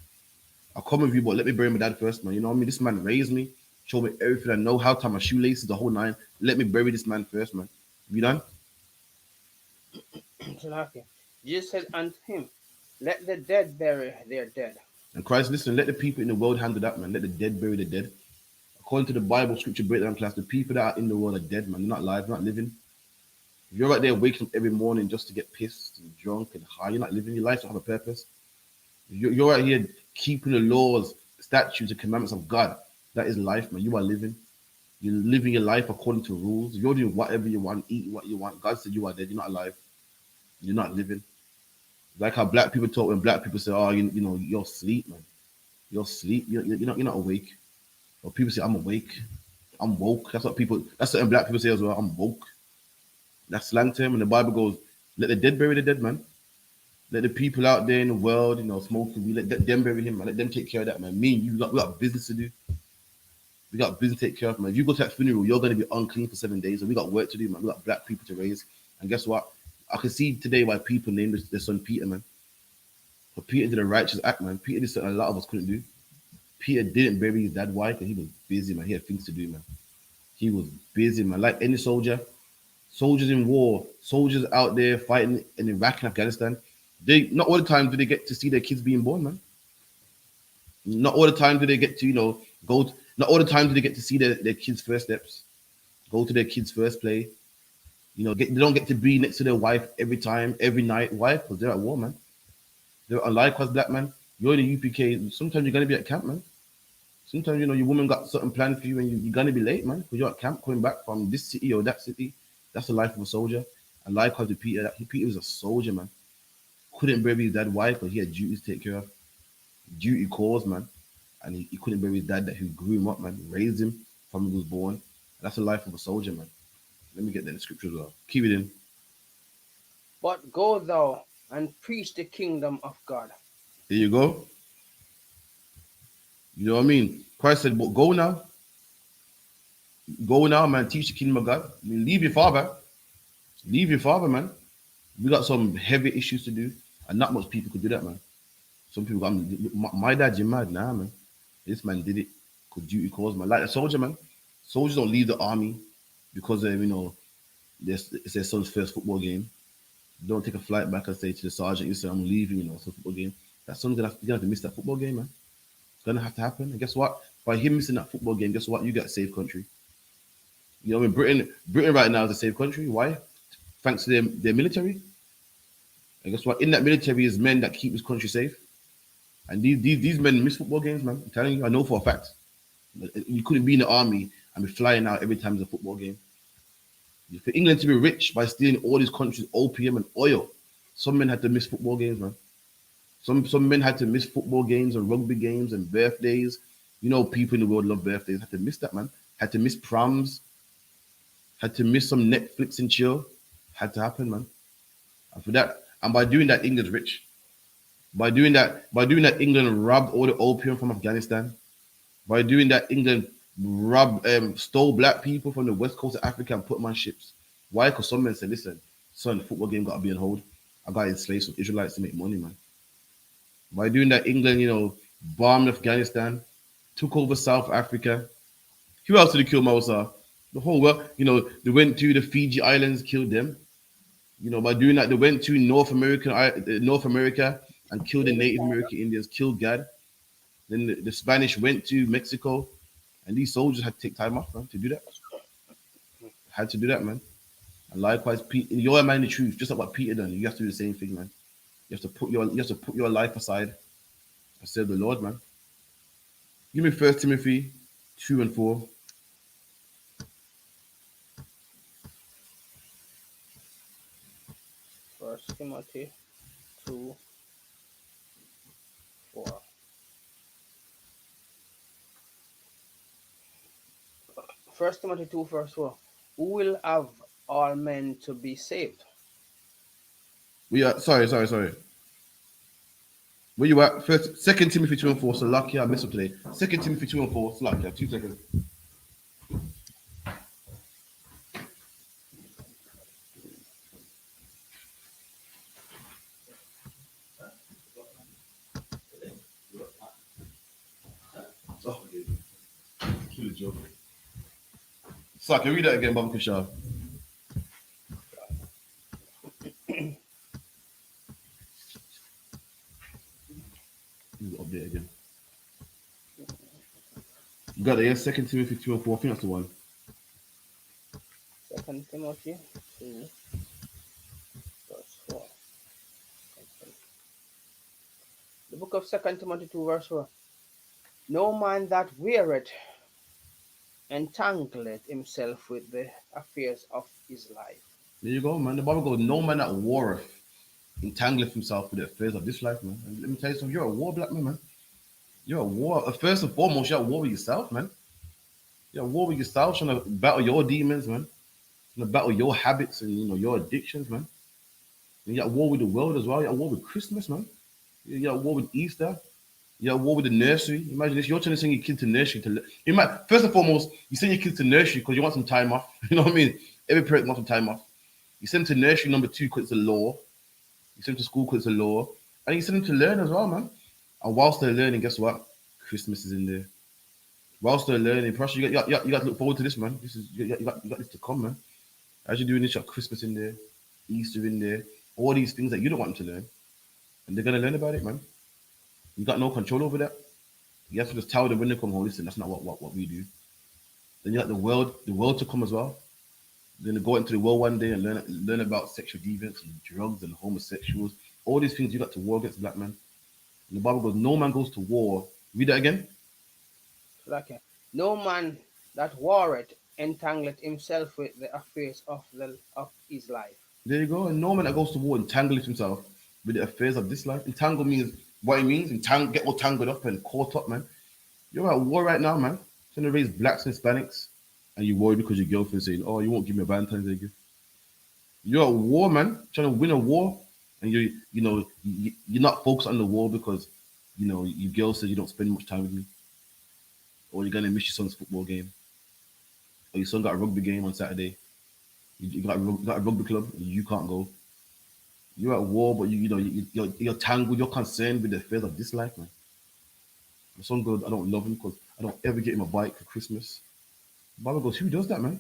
I'll come with you, but let me bury my dad first, man. You know what I mean? This man raised me, showed me everything I know, how to tie my shoelaces, the whole nine. Let me bury this man first, man. You done?" Okay. Jesus said unto him, Let the dead bury their dead. And Christ, listen, let the people in the world handle that, man. Let the dead bury the dead. According to the Bible scripture breakdown class, the people that are in the world are dead, man. They're not alive, they're not living. If you're right there waking up every morning just to get pissed and drunk and high, you're not living. Your life don't have a purpose. You're right here keeping the laws, statutes, and commandments of God. That is life, man. You are living. You're living your life according to rules. You're doing whatever you want, eating what you want. God said you are dead. You're not alive. You're not living. Like how black people talk when black people say, "Oh, you're asleep, man. You're asleep. You're not awake." Or people say, "I'm awake. I'm woke." That's certain black people say as well. "I'm woke." That's slang term. And the Bible goes, "Let the dead bury the dead, man. Let the people out there in the world, smoking weed, let them bury him, man. Let them take care of that, man. Me and you, we got business to do. We got business to take care of, man. If you go to that funeral, you're going to be unclean for 7 days. And we got work to do, man. We got black people to raise. And guess what? I can see today why people named their son Peter, man. But Peter did a righteous act, man. Peter did something a lot of us couldn't do. Peter didn't bury his dad. Why? Because he was busy, man. He had things to do, man. He was busy, man. Like any soldier, soldiers in war, soldiers out there fighting in Iraq and Afghanistan, they not all the time do they get to see their kids being born, man. Not all the time do they get to, not all the time do they get to see their kids' first steps, go to their kids' first play. They don't get to be next to their wife every time, every night. Why? Because they're at war, man. They're likewise black man. You're in the UPK. Sometimes you're gonna be at camp, man. Sometimes your woman got something planned for you, and you're gonna be late, man, because you're at camp coming back from this city or that city. That's the life of a soldier. And likewise with Peter, Peter was a soldier, man. Couldn't bury his dad. Why? Because he had duties to take care of, duty calls, man. And he couldn't bury his dad that who grew him up, man, raised him from he was born. And that's the life of a soldier, man. Let me get that in the scripture as well. Keep it in. But go thou and preach the kingdom of God. There you go. You know what I mean? Christ said, "But go now, man. Teach the kingdom of God. I mean, leave your father, man. We got some heavy issues to do, and not much people could do that, man. Some people, my dad, you're mad, nah, man. This man did it. Could duty calls, man. Like a soldier, man. Soldiers don't leave the army because it's their son's first football game. Don't take a flight back and say to the sergeant, "Listen, I'm leaving, so football game." That son's gonna have to miss that football game, man. It's gonna have to happen. And guess what? By him missing that football game, guess what? You got a safe country. In Britain right now is a safe country. Why? Thanks to their military. And guess what? In that military is men that keep this country safe. And these men miss football games, man. I'm telling you, I know for a fact. You couldn't be in the army and be flying out every time there's a football game. For England to be rich by stealing all these countries' opium and oil, some men had to miss football games, man. Some men had to miss football games and rugby games and birthdays. People in the world love birthdays. Had to miss that, man. Had to miss proms. Had to miss some Netflix and chill. Had to happen, man. And for that, and by doing that, England's rich. By doing that, England robbed all the opium from Afghanistan. By doing that, England stole black people from the west coast of Africa and put them on ships. Why? Because some men said, "Listen, son, the football game got to be on hold. I got to enslave some Israelites to make money, man." By doing that, England, bombed Afghanistan, took over South Africa. Who else did they kill, Mausa? The whole world. They went to the Fiji Islands, killed them. By doing that, they went to North America and killed the Native American Indians, killed God. Then the Spanish went to Mexico, and these soldiers had to take time off, man, to do that. Had to do that, man. And likewise, Pete, you're a man of the truth, just like what Peter done. You have to do the same thing, man. You have to put your life aside. I said the Lord, man. Give me 1 Timothy 2:4. First Timothy 2:4. First Timothy 2 verse 4. Who will have all men to be saved? We are sorry. Where you at? First, 2 Timothy 2:4. So lucky I messed up today. 2 Timothy 2:4. So lucky. 2 seconds. Oh, kill a joke. So I can read that again, Baba Kushal. Update again. You got it, yeah? 2 Timothy 2:4. I think that's the one. Second Timothy 2 verse 4. The book of Second Timothy 2 verse 4. No man that weareth entangleth himself with the affairs of his life. There you go, man. The Bible goes, "No man that warreth entangleth himself with the affairs of this life, man." And let me tell you something. You're a war black man, man. You're a war. First and foremost, you're at war with yourself, man. You're at war with yourself, trying to battle your demons, man. Trying to battle your habits and your addictions, man. And you're at war with the world as well. You're at war with Christmas, man. You're at war with Easter. You're at war with the nursery. Imagine this. You're trying to send your kid to nursery first and foremost, you send your kids to nursery because you want some time off. You know what I mean? Every parent wants some time off. You send them to nursery number 2 because it's a law. You send them to school because it's a law. And you send them to learn as well, man. And whilst they're learning, guess what? Christmas is in there. Whilst they're learning, perhaps you got to look forward to this, man. You got this to come, man. As you're doing this, you got Christmas in there, Easter in there, all these things that you don't want them to learn. And they're going to learn about it, man. You got no control over that. You have to just tell them when they come home, listen, that's not what we do. Then you have the world to come as well. Then they go into the world one day and learn about sexual deviance and drugs and homosexuals. All these things you got to war against black men. And the Bible goes, no man goes to war. Read that again. Okay. No man that warreth entangleth himself with the affairs of his life. There you go. And no man that goes to war entangles himself with the affairs of this life. Entangle means what it means. Get all tangled up and caught up, man. You're at war right now, man. Trying to raise blacks and Hispanics, and you worry because your girlfriend saying, "Oh, you won't give me a Valentine's Day gift." You're at war, man. Trying to win a war, and you're not focused on the war because your girl says you don't spend much time with me, or you're gonna miss your son's football game, or your son got a rugby game on Saturday. You got a rugby club, and you can't go. You're at war, but you're tangled. You're concerned with the affairs of this life, man. My son goes, I don't love him because I don't ever get him a bike for Christmas. The Bible goes, who does that, man?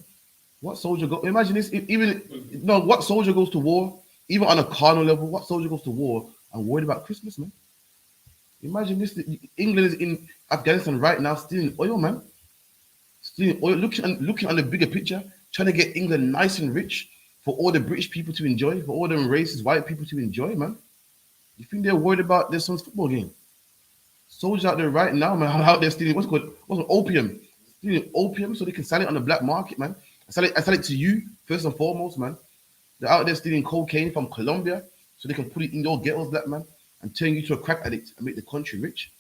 What soldier go? Imagine this. Even no, what soldier goes to war? Even on a carnal level, what soldier goes to war and worried about Christmas, man? Imagine this. England is in Afghanistan right now, stealing oil, man. Stealing oil. Looking on the bigger picture, trying to get England nice and rich for all the British people to enjoy, for all them racist white people to enjoy, man. You think they're worried about their son's football game? Soldiers out there right now, man, out there stealing what's opium, stealing opium so they can sell it on the black market, man. I sell it to you first and foremost, man. They're out there stealing cocaine from Colombia so they can put it in your ghettos, black man, and turn you to a crack addict and make the country rich.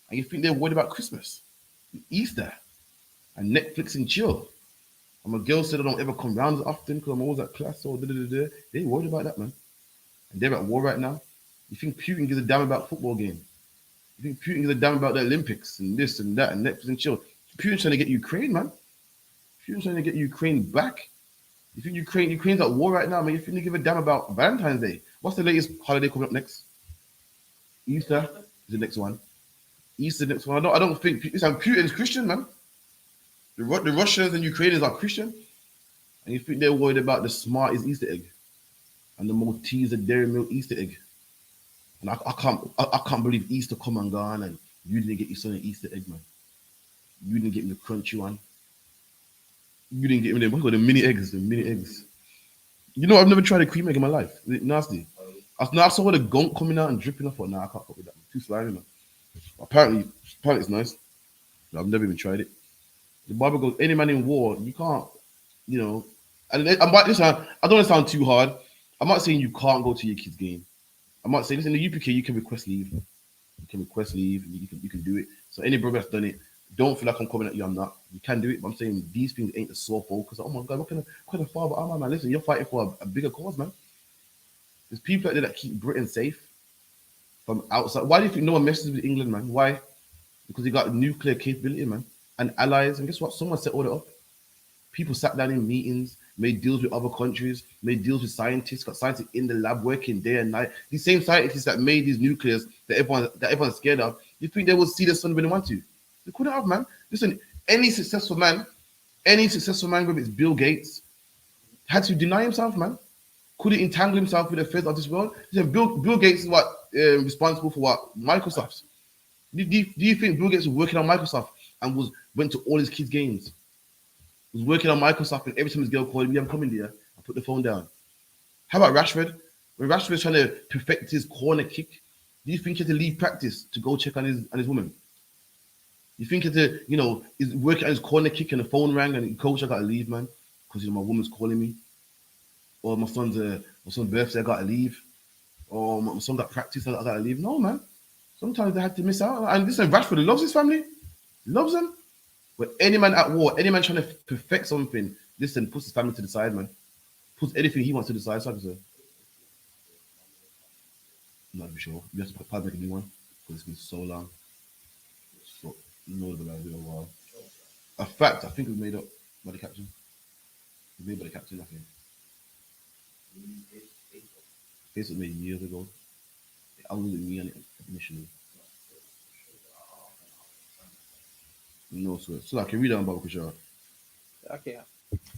And you think they're worried about Christmas, Easter, and Netflix and chill. And my girl said I don't ever come round as often because I'm always at class or da da da da. They ain't worried about that, man. And they're at war right now. You think Putin gives a damn about football game? You think Putin gives a damn about the Olympics and this and that and Netflix and chill? Putin's trying to get Ukraine, man. Putin's trying to get Ukraine back. You think Ukraine's at war right now, man? You think they give a damn about Valentine's Day? What's the latest holiday coming up next? Easter is the next one. Easter next one. I don't think Putin's Christian, man. The Russians and Ukrainians are Christian, and you think they're worried about the smartest Easter egg and the Maltese and Dairy Milk Easter egg. And I can't believe Easter come and gone and you didn't get your son an Easter egg, man. You didn't get him the crunchy one. You didn't get him the mini eggs, the mini eggs. I've never tried a cream egg in my life. Is it nasty? I saw the gunk coming out and dripping off. Nah, I can't fuck with that. Too slimy, man. Apparently it's nice. I've never even tried it. The Bible goes, any man in war, you can't, And listen, I don't want to sound too hard. I'm not saying you can't go to your kid's game. I'm not saying, listen, in the UPK, you can request leave. You can request leave. You can do it. So any brother that's done it, don't feel like I'm coming at you. I'm not. You can do it, but I'm saying these things ain't the sole focus. Oh my God, what kind of father am I, man? Listen, you're fighting for a bigger cause, man. There's people out there that keep Britain safe from outside. Why do you think no one messes with England, man? Why? Because they got nuclear capability, man, and allies. And guess what? Someone set all that up. People sat down in meetings, made deals with other countries, made deals with scientists, got scientists in the lab working day and night. These same scientists that made these nuclears that everyone's scared of, you think they would see the sun when they want to? They couldn't have, man. Listen, any successful man, whether it's Bill Gates, had to deny himself, man. Could he entangle himself with the affairs of this world? Listen, Bill Gates is what responsible for what? Microsoft. Do you think Bill Gates was working on Microsoft and went to all his kids' games? Was working on Microsoft, and every time his girl called me, I'm coming there. I put the phone down. How about Rashford? When Rashford was trying to perfect his corner kick, do you think he had to leave practice to go check on his woman? You think he had to, is working on his corner kick and the phone rang and coach, I gotta leave, man, because my woman's calling me. Or my son's birthday, I gotta leave. Or my son got practice, I gotta leave. No, man. Sometimes they had to miss out. And listen, Rashford loves his family, loves them. But any man at war, any man trying to perfect something, listen, puts his family to the side, man. Puts anything he wants to the side. So I'm not sure. You have to probably make a new one because it's been so long. So, no, but I've been a while. A fact, I think it was made up by the captain. It was made by the captain, I think. It was made years ago. I was with me on it initially. No, sir. So I can read that on Bible Kushara. Okay.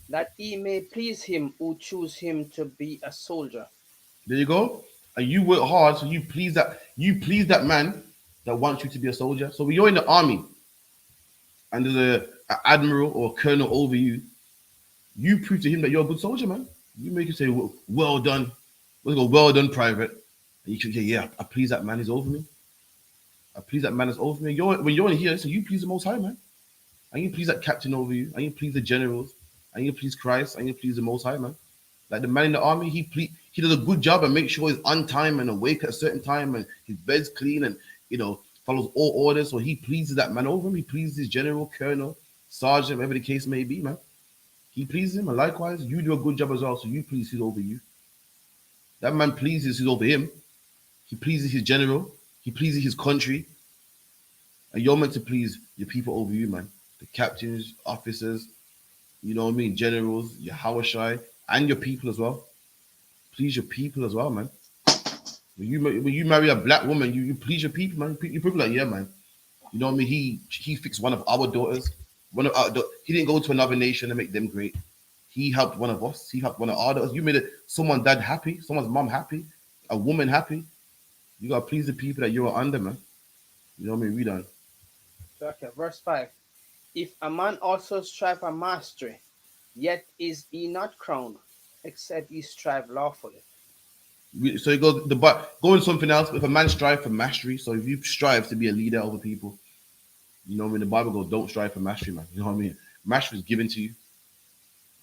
That he may please him who choose him to be a soldier. There you go. And you work hard, so you please that man that wants you to be a soldier. So when you're in the army and there's a admiral or a colonel over you, you prove to him that you're a good soldier, man. You make him say, well done. Let's go, well done, private. And you should say, yeah, I please that man is over me. I please that man is over me. When you're in here, so you please the Most High, man. And you please that captain over you. And you please the generals. And you please Christ. And you please the Most High, man. Like the man in the army, he does a good job and make sure he's on time and awake at a certain time and his bed's clean and follows all orders. So he pleases that man over him. He pleases his general, colonel, sergeant, whatever the case may be, man. He pleases him, and likewise, you do a good job as well. So you please who's over you. That man pleases who's over him. He pleases his general. He pleases his country. And you're meant to please your people over you, man. The captains, officers, you know what I mean, generals, your Hawashai, and your people as well. Please your people as well, man. When you marry a black woman, you please your people, man. You people like, yeah, man. You know what I mean? He fixed one of our daughters. He didn't go to another nation and make them great. He helped one of us. He helped one of our daughters. You made someone's dad happy, someone's mom happy, a woman happy. You gotta please the people that you're under, man. You know what I mean? Read on. Okay, verse 5. If a man also strive for mastery, yet is he not crowned, except he strive lawfully. So it goes going something else. If a man strive for mastery, so if you strive to be a leader over people, you know when the Bible goes, don't strive for mastery, man. You know what I mean? Mastery is given to you.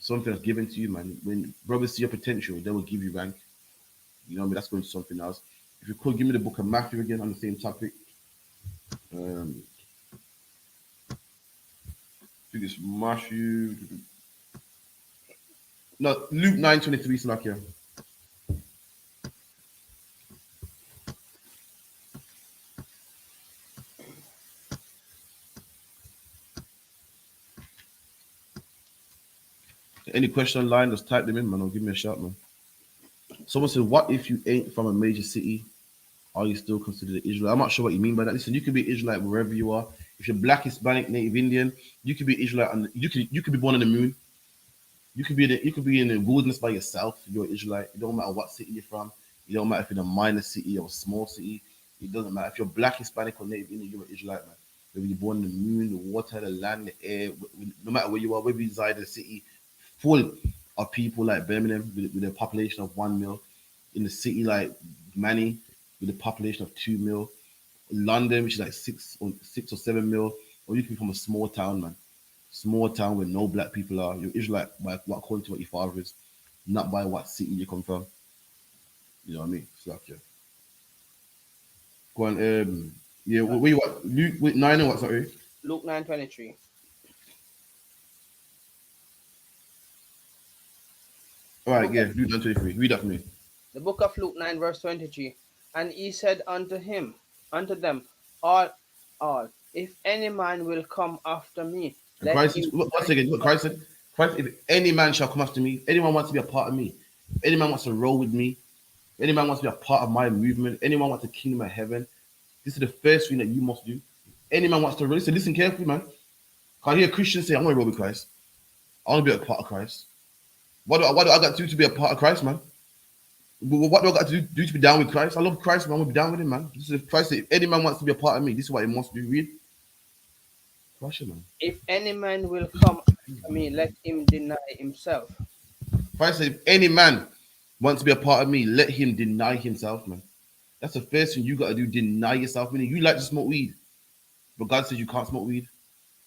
Something that's given to you, man. When brothers see your potential, they will give you rank. You know what I mean? That's going to something else. If you could give me the book of Matthew again on the same topic. I think it's Matthew. No, Luke 9:23, Slakia. Any question online, just type them in, man, or give me a shout, man. Someone said, what if you ain't from a major city? Are you still considered an Israelite? I'm not sure what you mean by that. Listen, you can be Israelite wherever you are. If you're black, Hispanic, Native Indian, you could be Israelite, and you could be born on the moon. You could be in the wilderness by yourself. You're Israelite. It don't matter what city you're from. It don't matter if you're in a minor city or a small city. It doesn't matter if you're black, Hispanic, or Native Indian. You're an Israelite, man. Whether you're born in the moon, the water, the land, the air, no matter where you are, whether you reside in a city full of people like Birmingham with a population of 1 mil, in the city like Manny with a population of 2 mil, London which is like 6 or 7 mil, or you can be from a small town, man. Small town where no black people are. You're Israelite by what according to what your father is, not by what city you come from. You know what I mean? It's like yeah. Go on. Yeah. Where you what? Luke with 9 and what? Sorry. Luke 9:23. All The right. book Yeah. of Luke 9:23. Read that for me. the book of Luke 9 verse 23. And he said unto them, all, if any man will come after me, And let Christ is him once deny again. What himself. Christ said. Christ, if any man shall come after me, anyone wants to be a part of me, if any man wants to roll with me, if any man wants to be a part of my movement, anyone wants the kingdom of heaven. This is the first thing that you must do. Any man wants to roll. So listen carefully, man. Can I hear Christians say, I want to roll with Christ. I want to be a part of Christ. What do I got to do to be a part of Christ, man? What do I got to do to be down with Christ? I love Christ, man. I want to be down with him, man. This is Christ said, if any man wants to be a part of me, this is what he must do. Read. Question, man. If any man will come after me, let him deny himself. Christ said, if any man wants to be a part of me, let him deny himself, man. That's the first thing you got to do. Deny yourself. Meaning you like to smoke weed, but God says you can't smoke weed.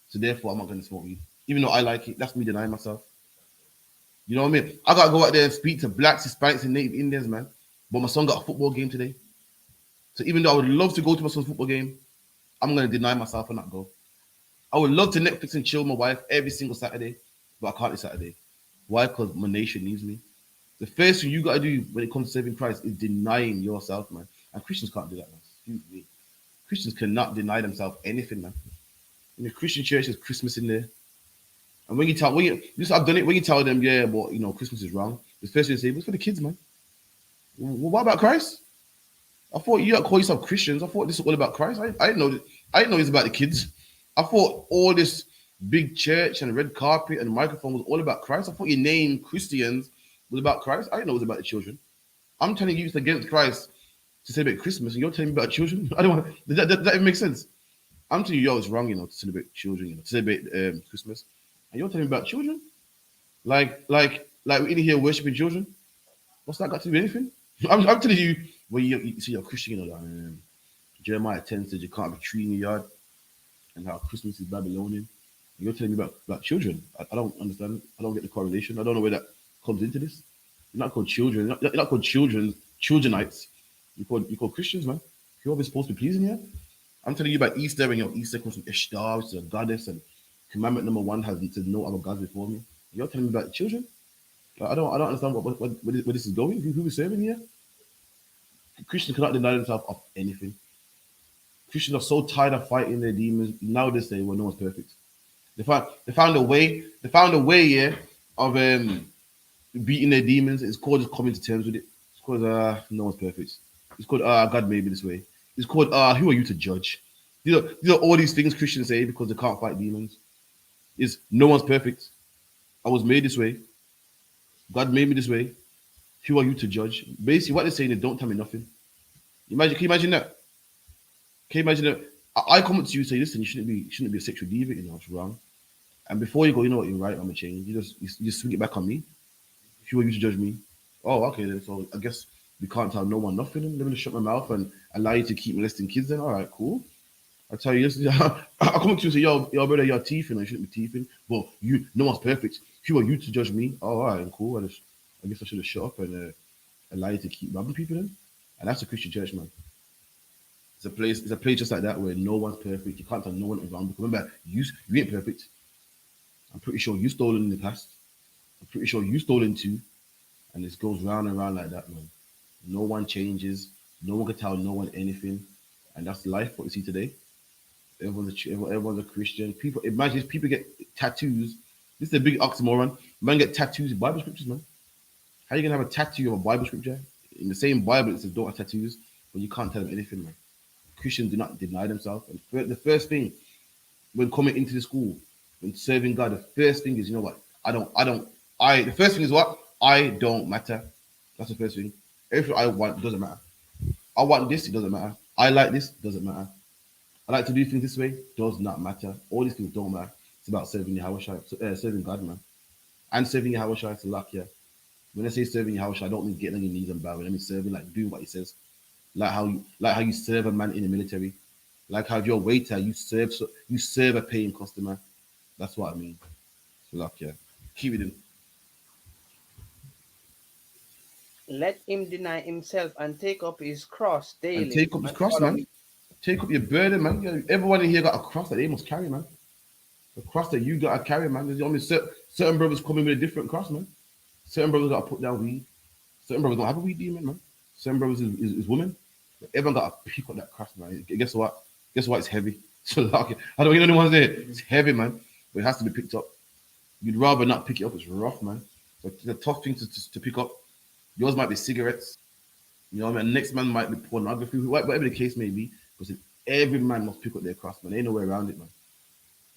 So therefore, I'm not going to smoke weed. Even though I like it, that's me denying myself. You know what I mean? I got to go out there and speak to blacks, Hispanics, and Native Indians, man. But my son got a football game today. So even though I would love to go to my son's football game, I'm going to deny myself and not go. I would love to Netflix and chill with my wife every single Saturday, but I can't this Saturday. Why? Because my nation needs me. The first thing you got to do when it comes to serving Christ is denying yourself, man. And Christians can't do that, man. Excuse me. Christians cannot deny themselves anything, man. In the Christian church, there's Christmas in there. And I've done it. When you tell them, yeah, but Christmas is wrong. The first thing they say, "What's for the kids, man? Well, what about Christ? I thought you call yourself Christians. I thought this was all about Christ. I didn't know that. I didn't know it's about the kids. I thought all this big church and red carpet and microphone was all about Christ. I thought your name Christians was about Christ. I didn't know it was about the children. I'm telling you, it's against Christ to celebrate Christmas, and you're telling me about children. I don't want. Does that even make sense? I'm telling you, yo, it's wrong, to celebrate children, to celebrate Christmas, and you're telling me about children. Like we're in here worshiping children. What's that got to do with anything? I'm telling you, when you see you're Christian, like, Jeremiah 10 says you can't have a tree in your yard, and how Christmas is Babylonian. You're telling me about children. I don't understand. I don't get the correlation. I don't know where that comes into this. You're not called children. You're not called childrenites. You're called Christians, man. You're always supposed to be pleasing here. I'm telling you about Easter, and Easter comes from Ishtar, which is a goddess, and commandment number one has to no other gods before me. You're telling me about children? Like, I don't understand where this is going. Who is serving here? Christians cannot deny themselves of anything. Christians are so tired of fighting their demons. Now they say, well, no one's perfect. They found a way. They found a way, yeah, of beating their demons. It's called just coming to terms with it. It's called no one's perfect. It's called God made me this way. It's called who are you to judge? These are all these things Christians say because they can't fight demons. Is no one's perfect. I was made this way. God made me this way. Who are you to judge? Basically, what they're saying is don't tell me nothing. Can you imagine that? Can you imagine that? I come up to you and say, listen, you shouldn't be a sexual deviant, it's wrong. And before you go, you know what, you're right, I'm gonna change. You just swing it back on me. Who are you to judge me? Oh, okay then. So I guess we can't tell no one nothing. Let me just shut my mouth and allow you to keep molesting kids then. All right, cool. I tell you this, I come up to you and say, yo, brother, you're teething, I shouldn't be teething. But no one's perfect. Who are you to judge me? Oh, all right, cool. I guess I should have shut up and allow you to keep robbing people then. And that's a Christian church, man. It's a place just like that where no one's perfect. You can't tell no one is wrong. Because remember, you ain't perfect. I'm pretty sure you stolen in the past. I'm pretty sure you stolen too. And this goes round and round like that, man. No one changes. No one can tell no one anything. And that's life, what you see today. Everyone's a Christian. Imagine if people get tattoos. This is a big oxymoron. Man get tattoos in Bible scriptures, man. How you gonna have a tattoo of a Bible scripture? In the same Bible it says don't have tattoos, but you can't tell them anything, man. Christians do not deny themselves. And the first thing when coming into the school, when serving God, the first thing is, you know what? The first thing is what? I don't matter. That's the first thing. Everything I want doesn't matter. I want this, it doesn't matter. I like this, doesn't matter. I like to do things this way, does not matter. All these things don't matter. It's about serving Yahweh, serving God, man. And serving Yahweh, it's a luck, yeah. When I say serving Yahweh, I don't mean getting on your knees and bowing. I mean serving, like doing what he says. Like how you serve a man in the military. Like how if you're a waiter, you serve a paying customer. That's what I mean. So luck, yeah. Keep it in. Let him deny himself and take up his cross And daily take up his and cross, follow man. me. Take up your burden, man. Everyone in here got a cross that they must carry, man. The cross that you got to carry, man. There's only certain brothers coming with a different cross, man. Certain brothers got to put down weed. Certain brothers don't have a weed demon, man. Certain brothers is women. Everyone got to pick up that cross, man. Guess what? Guess what? It's heavy. So like, I don't know anyone's there. It's heavy, man. But it has to be picked up. You'd rather not pick it up. It's rough, man. So it's a tough thing to pick up. Yours might be cigarettes. You know what I mean? Next man might be pornography, whatever the case may be. Because every man must pick up their cross, man. There ain't no way around it, man.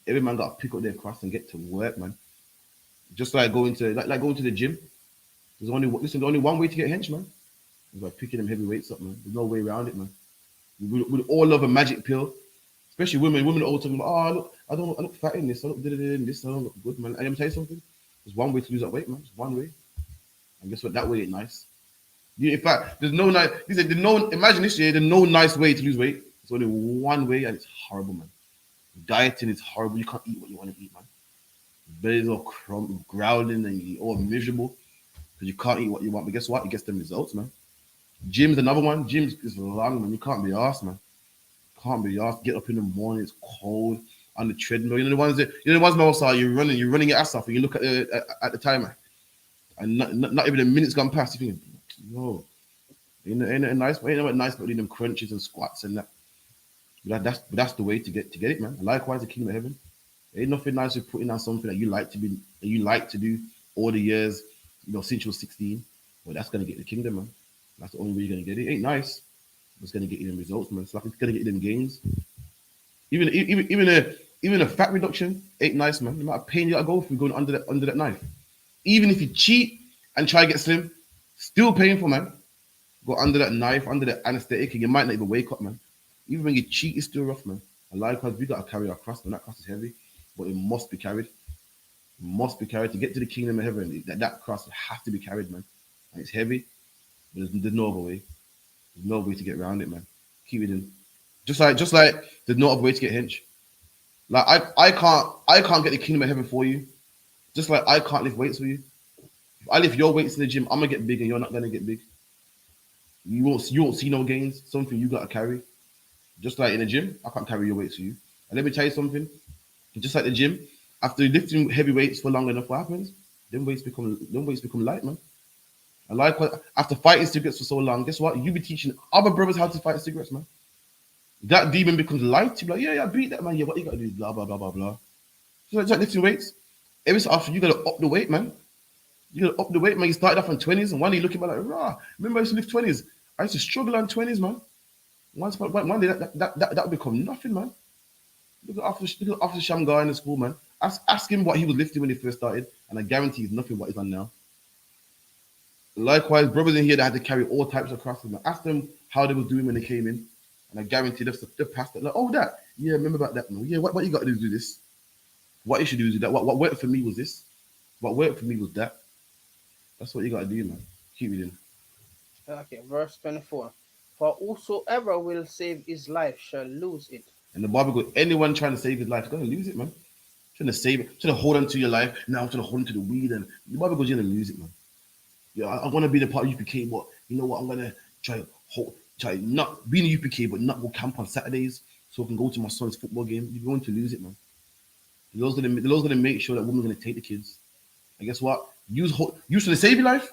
Every man got to pick up their cross and get to work, man. Just like going to going to the gym. There's only one way to get hench, man. It's by picking them heavy weights up, man. There's no way around it, man. We all love a magic pill, especially women. Women are all talking about, oh, I look fat in this. I look in this. I don't look good, man. And I'm tell you something. There's one way to lose that weight, man. There's one way. And guess what? That way ain't nice. In fact, there's no nice. He said, imagine this year, there's no nice way to lose weight. There's only one way, and it's horrible, man. Dieting is horrible. You can't eat what you want to eat, man. Belly's all growling and you're all miserable because you can't eat what you want. But guess what? It gets them results, man. Gym's another one. Gym is long, man. You can't be asked, man. Can't be asked. Get up in the morning. It's cold on the treadmill. You know the ones outside. You're running your ass off, and you look at the timer, and not even a minute's gone past. You think, no, ain't it nice? Ain't it nice, but doing them crunches and squats and that. But that's the way to get it, man. And likewise, the kingdom of heaven. Ain't nothing nice with putting on something that you like to do all the years, since you were 16. Well, that's gonna get the kingdom, man. That's the only way you're gonna get it. Ain't nice. But it's gonna get you them results, man. It's like it's gonna get you them gains. Even a fat reduction ain't nice, man. No matter pain you gotta go through going under that knife. Even if you cheat and try to get slim, still painful, man. Go under that knife, under that anesthetic, and you might not even wake up, man. Even when you cheat, it's still rough, man. And likewise, we gotta carry our cross, man. That cross is heavy, but it must be carried. It must be carried to get to the kingdom of heaven. That cross has to be carried, man. And it's heavy, but there's no other way. There's no way to get around it, man. Keep it in. Just like there's no other way to get hench. Like I can't get the kingdom of heaven for you. Just like I can't lift weights for you. If I lift your weights in the gym, I'm gonna get big and you're not gonna get big. You won't see no gains. Something you gotta carry. Just like in the gym, I can't carry your weights for you. And let me tell you something. Just like the gym, after lifting heavy weights for long enough, what happens? Them weights become light, man. And likewise, after fighting cigarettes for so long, guess what? You be teaching other brothers how to fight cigarettes, man. That demon becomes light. You be like, yeah, beat that man. Yeah, what you gotta do? Blah blah blah blah blah. Just like lifting weights. Every so often you gotta up the weight, man. You gotta up the weight, man. You started off on 20s, and one day you look at me like, rah. Remember I used to lift 20s. I used to struggle on 20s, man. One day that would become nothing, man. Look at Officer Sham guy in the school, man. Ask him what he was lifting when he first started, and I guarantee he's nothing what he's on now. Likewise, brothers in here that had to carry all types of crosses, man. Ask them how they was doing when they came in, and I guarantee they've passed it. Like, oh, that. Yeah, remember about that, man. Yeah, what you got to do is do this. What you should do is do that. What worked for me was this. What worked for me was that. That's what you got to do, man. Keep it in. Okay, verse 24. For whosoever will save his life shall lose it. And the Bible goes, anyone trying to save his life is going to lose it, man. Trying to save it, trying to hold on to your life. Now I'm trying to hold on to the weed. And the Bible goes, you're going to lose it, man. Yeah, I want to be the part of UPK, but you know what? I'm going to try not be in the UPK, but not go camp on Saturdays so I can go to my son's football game. You're going to lose it, man. The Lord's gonna make sure that woman's gonna take the kids. And guess what? You should save your life.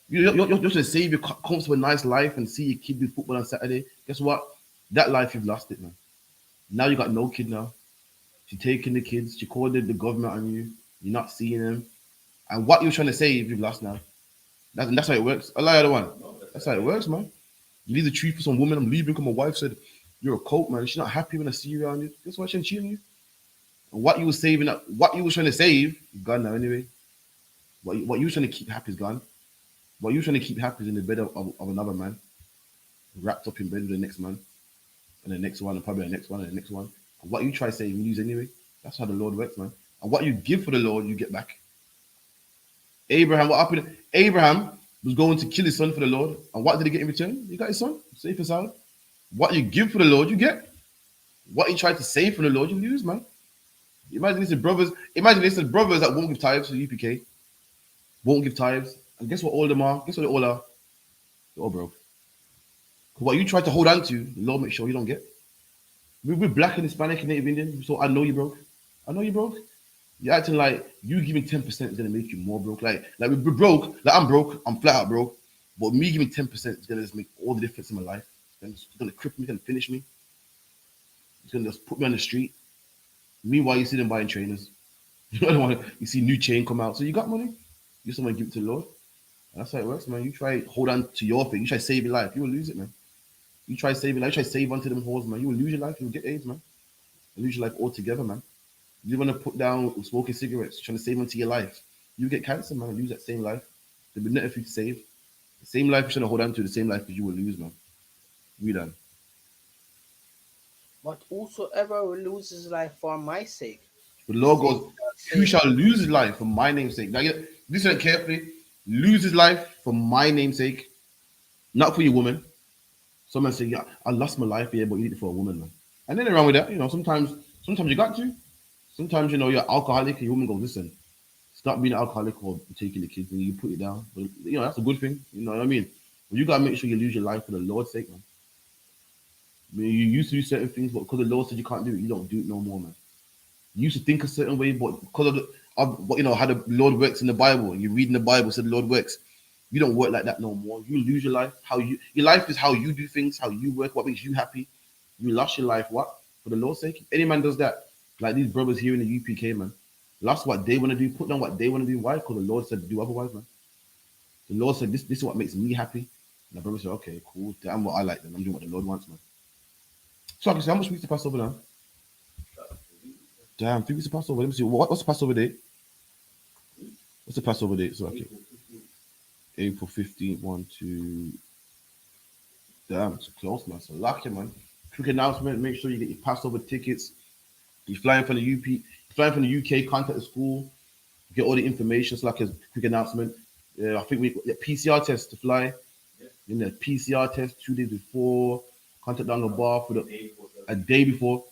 You're to save your comfortable, nice life and see your kid do football on Saturday. Guess what? That life you've lost it, man. Now you got no kid now. She's taking the kids. She called the government on you. You're not seeing them. And what you're trying to save, you've lost now. That's how it works. I lie, other one. That's how it works, man. You leave the tree for some woman. I'm leaving because my wife said you're a cult, man. She's not happy when I see you around you. Guess what? She's cheating you. And what you were saving up, what you were trying to save, is gone now anyway. What you were trying to keep happy is gone. What you were trying to keep happy is in the bed of another man, wrapped up in bed with the next man, and the next one, and probably the next one, and the next one. And what you try to save, you lose anyway. That's how the Lord works, man. And what you give for the Lord, you get back. Abraham, what happened? Abraham was going to kill his son for the Lord. And what did he get in return? He got his son, safe and sound. What you give for the Lord, you get. What you try to save for the Lord, you lose, man. Imagine this is brothers. Imagine this is brothers that won't give tithes to the UPK, won't give tithes. And guess what all of them are? Guess what they all are? They're all broke. Because what you try to hold on to, the Lord make sure you don't get. We're black and Hispanic and Native Indian, so I know you broke. I know you broke. You're acting like you giving 10% is gonna make you more broke. Like we're broke. Like I'm broke. I'm flat out broke. But me giving 10% is gonna just make all the difference in my life. It's gonna cripple me. It's gonna finish me. It's gonna just put me on the street. Meanwhile, you see them buying trainers. You don't want to. You see new chain come out. So you got money. You someone give it to the Lord. And that's how it works, man. You try hold on to your thing. You try save your life. You will lose it, man. You try saving life. You try save onto them holes, man. You will lose your life. You will get AIDS, man. You lose your life altogether, man. You want to put down smoking cigarettes, trying to save onto your life. You get cancer, man. And lose that same life. There'll be nothing for you to save. The same life you're trying to hold on to, the same life you will lose, man. Read on. But whosoever will lose his life for my sake, The Lord they goes, shall who save it. shall lose his life for my name's sake? Now, listen carefully. Lose his life for my name's sake, not for your woman. Someone say, yeah, I lost my life, yeah, but you need it for a woman, man. And then around with that, sometimes you got to. Sometimes, you're alcoholic and your woman goes, listen, stop being an alcoholic or taking the kids and you put it down. But, that's a good thing. You know what I mean? But you got to make sure you lose your life for the Lord's sake, man. I mean, you used to do certain things, but because the Lord said you can't do it, you don't do it no more, man. You used to think a certain way, but because of how the Lord works in the Bible, and you read in the Bible, said the Lord works. You don't work like that no more. You lose your life. Your life is how you do things, how you work, what makes you happy. You lost your life, what? For the Lord's sake. If any man does that, like these brothers here in the UPK, man, lost what they want to do, put down what they want to do. Why? Because the Lord said to do otherwise, man. The Lord said this is what makes me happy. And the brother said, okay, cool. Damn what I like then. I'm doing what the Lord wants, man. So I can say, how much weeks to pass over now? Damn, 3 weeks to pass over. Let me see. What's the Passover date? What's the Passover date? So okay. April 15th, 1, 2. Damn, it's close, man. So lucky, man. Quick announcement: make sure you get your Passover tickets. You're flying from the UP, flying from the UK. Contact the school. Get all the information. It's like a quick announcement. I think we get PCR test to fly. Then the PCR test 2 days before. Contact down the bar for a day before.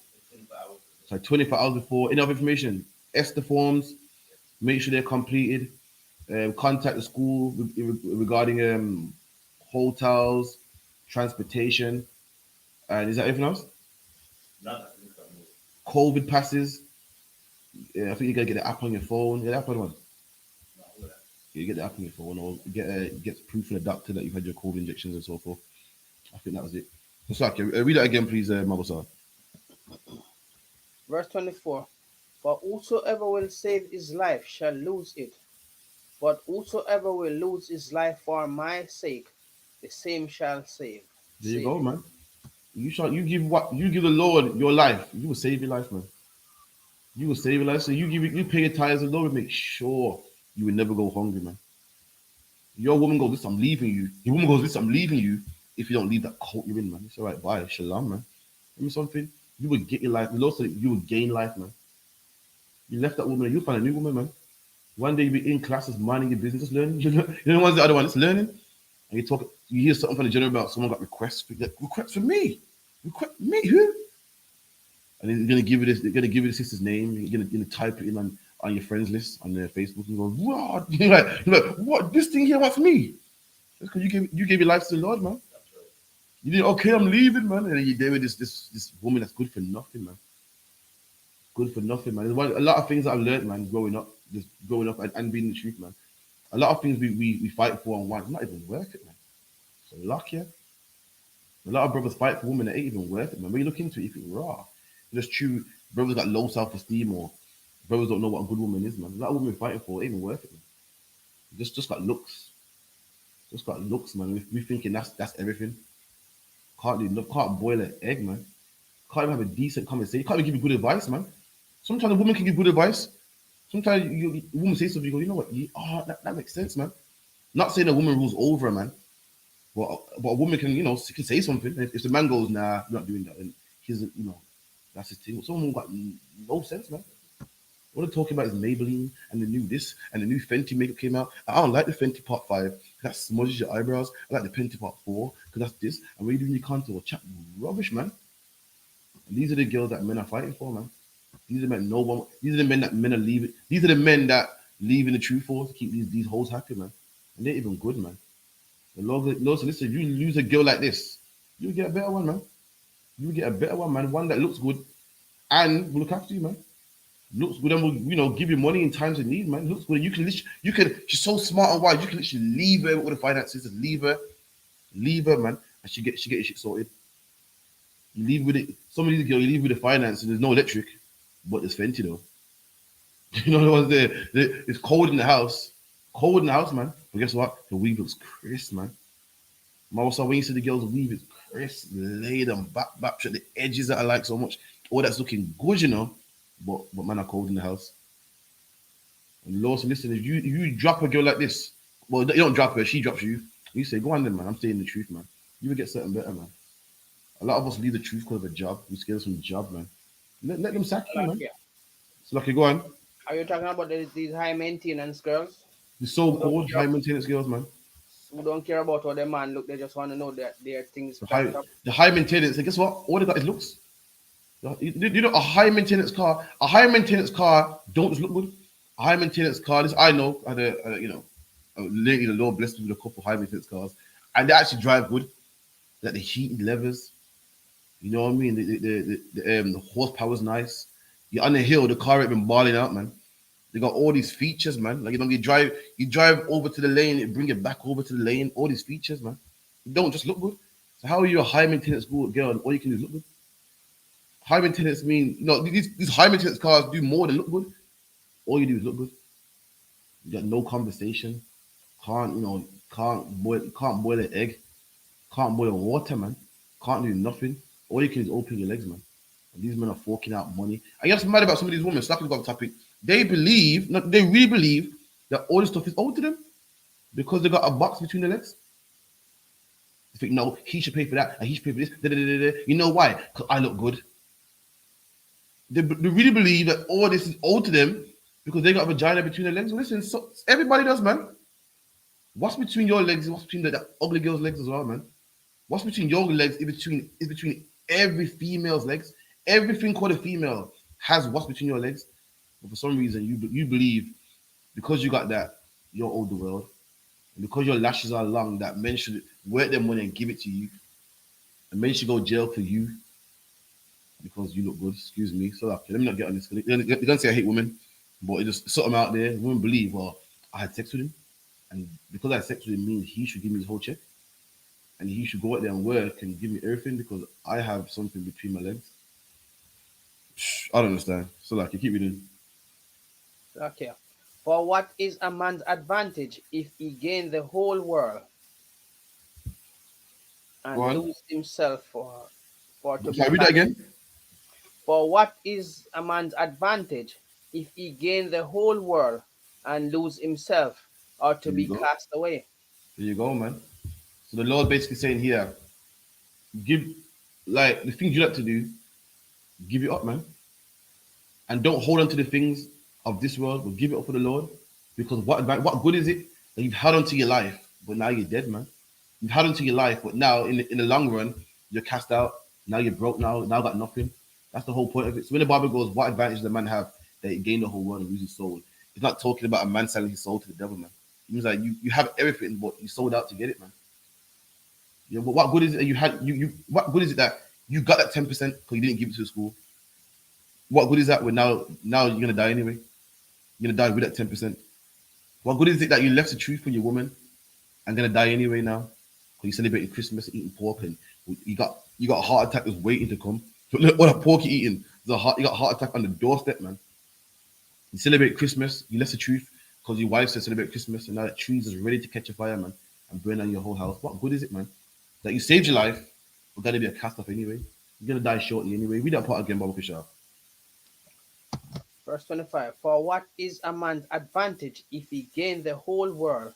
So 24 hours before. Any other information? ESTA forms. Make sure they're completed. Contact the school regarding hotels, transportation, and is that everything else? COVID passes. Yeah, I think you gotta get the app on your phone. Yeah, the app on one. You get the app on your phone, or get proof from the doctor that you've had your COVID injections and so forth. I think that was it. So, okay, read that again, please, Mabasa. Verse 24. For whosoever will save his life shall lose it, but whosoever will lose his life for my sake, the same shall There you save go, it. man. You give the Lord your life. You will save your life, man. You will save your life. So you pay your tithes, and the Lord will make sure you will never go hungry, man. Your woman goes, listen, I'm leaving you. Your woman goes, listen, I'm leaving you if you don't leave that cult you're in, man. It's all right, bye. Shalom, man. Give me something. You will get your life. The Lord said you will gain life, man. You left that woman and you find a new woman, man. One day you'll be in classes, minding your business, just learning. You know, one's the other one, it's learning. And you hear something from the general about someone got requests. Requests for me. Request me? Who? And then they're gonna give you this. They're gonna give you the sister's name. You're gonna type it in on your friends list on their Facebook and go, what? You're like, what? This thing here wants me. That's because you gave your life to the Lord, man. You did okay. I'm leaving, man. And then you're there with this woman that's good for nothing, man. Good for nothing, man. A lot of things that I've learned, man, growing up and being the truth, man. A lot of things we fight for and want, it's not even worth it, man. So luck, yeah. A lot of brothers fight for women that ain't even worth it, man. When you look into it, you think raw. It's true. Brothers got low self-esteem, or brothers don't know what a good woman is, man. A lot of women fighting for it ain't even worth it, man. Just got looks. Just got looks, man. We thinking that's everything. Can't boil an egg, man. Can't even have a decent conversation. Can't even give you good advice, man. Sometimes a woman can give good advice. Sometimes a woman says something, you go, you know what? That makes sense, man. Not saying a woman rules over a man, but a woman can, can say something. If the man goes, nah, I'm not doing that, and he's, that's his thing. Someone got no sense, man. What they're talking about is Maybelline and the new this and the new Fenty makeup came out. I don't like the Fenty Part 5. That smudges your eyebrows. I like the Fenty Part 4 because that's this. And when you're doing your contour, chat rubbish, man. And these are the girls that men are fighting for, man. These are the men no one. These are the men that men are leaving. These are the men that leaving the truth for to keep these hoes happy, man. And they're even good, man. The Lord said, listen, you lose a girl like this, you get a better one, man. You get a better one, man. One that looks good and will look after you, man. Looks good and will, give you money in times of need, man. Looks good. She's so smart and wise. You can literally leave her with the finances. Just leave her, man, and she get your shit sorted. You leave with it. Some of these girls, you leave with the finance, and there's no electric, but there's Fenty though. You know what's there? It's cold in the house. Cold in the house, man. But guess what? The weave looks crisp, man. Also, when you see the girls weave, it's crisp, laid and back, the edges that I like so much. All that's looking good, But man, are cold in the house. And Lord, so listen, if you drop a girl like this, well, you don't drop her, she drops you. You say, go on then, man. I'm saying the truth, man. You will get something better, man. A lot of us leave the truth because of a job. We scared from the job, man. Let them sack you, man. Yeah. So, like, you go on. Are you talking about these high maintenance girls The who don't so-called care, high maintenance girls, man. about how their man look? They just want to know that their things The packed high, up. the high maintenance. And guess what? All they got is looks. You know, a high maintenance car don't just look good. A high maintenance car, this I know, I had a lady, the Lord blessed me with a couple of high maintenance cars, and they actually drive good. Like the heated levers, you know what I mean? The horsepower's nice. You're on the hill, the car ain't been balling out, man. They got all these features, man. Like you drive over to the lane, it bring it back over to the lane. All these features, man. You don't just look good. So how are you a high maintenance girl and all you can do is look good? High maintenance mean these high maintenance cars do more than look good. All you do is look good. You got no conversation. Can't boil an egg. Can't boil water, man. Can't do nothing. All you can do is open your legs, man. And these men are forking out money. And you have to mad about some of these women. Slapping got the topic. They really believe that all this stuff is owed to them because they got a box between their legs. They think, no, he should pay for that and he should pay for this. Da, da, da, da. You know why? Because I look good. They really believe that all this is owed to them because they got a vagina between their legs. Well, listen, so everybody does, man. What's between your legs? What's between that ugly girl's legs as well, man? What's between your legs is between every female's legs. Everything called a female has what's between your legs. But for some reason, you believe because you got that, you're owed the world. And because your lashes are long, that men should work their money and give it to you. And men should go jail for you because you look good. Excuse me. So okay, let me not get on this. They're gonna say I hate women, but it just something out there. Women believe, well, I had sex with him, and because I had sex with him means he should give me his whole check, and he should go out there and work and give me everything because I have something between my legs. I don't understand. So like, you keep reading. Okay. For what is a man's advantage if he gain the whole world Go and on. lose himself for to be Sorry, read that cast? again. For what is a man's advantage if he gain the whole world and lose himself or to There you be go. cast away? There you go, man. So the Lord basically saying here, give like the things you like to do, give it up, man. And don't hold on to the things of this world, but give it up for the Lord. Because what good is it that you've held on to your life, but now you're dead, man? You've held on to your life, but now in the long run, you're cast out. Now you're broke. Now got nothing. That's the whole point of it. So when the Bible goes, what advantage does a man have that he gained the whole world and lose his soul? It's not talking about a man selling his soul to the devil, man. It means like you have everything, but you sold out to get it, man. You know, but what good is it that you had you what good is it that you got that 10% because you didn't give it to the school? What good is that when now you're gonna die anyway? You're gonna die with that 10%. What good is it that you left the truth for your woman and gonna die anyway now? Because you celebrating Christmas eating pork and you got a heart attack that's waiting to come. Look what a pork you eating. You got a heart attack on the doorstep, man. You celebrate Christmas, you left the truth because your wife said celebrate Christmas, and now that trees is ready to catch a fire, man, and burn down your whole house. What good is it, man? That you saved your life, but gonna be a cast off anyway. You're gonna die shortly anyway. Read that part again, Baba Kushar. Verse 25. For what is a man's advantage if he gain the whole world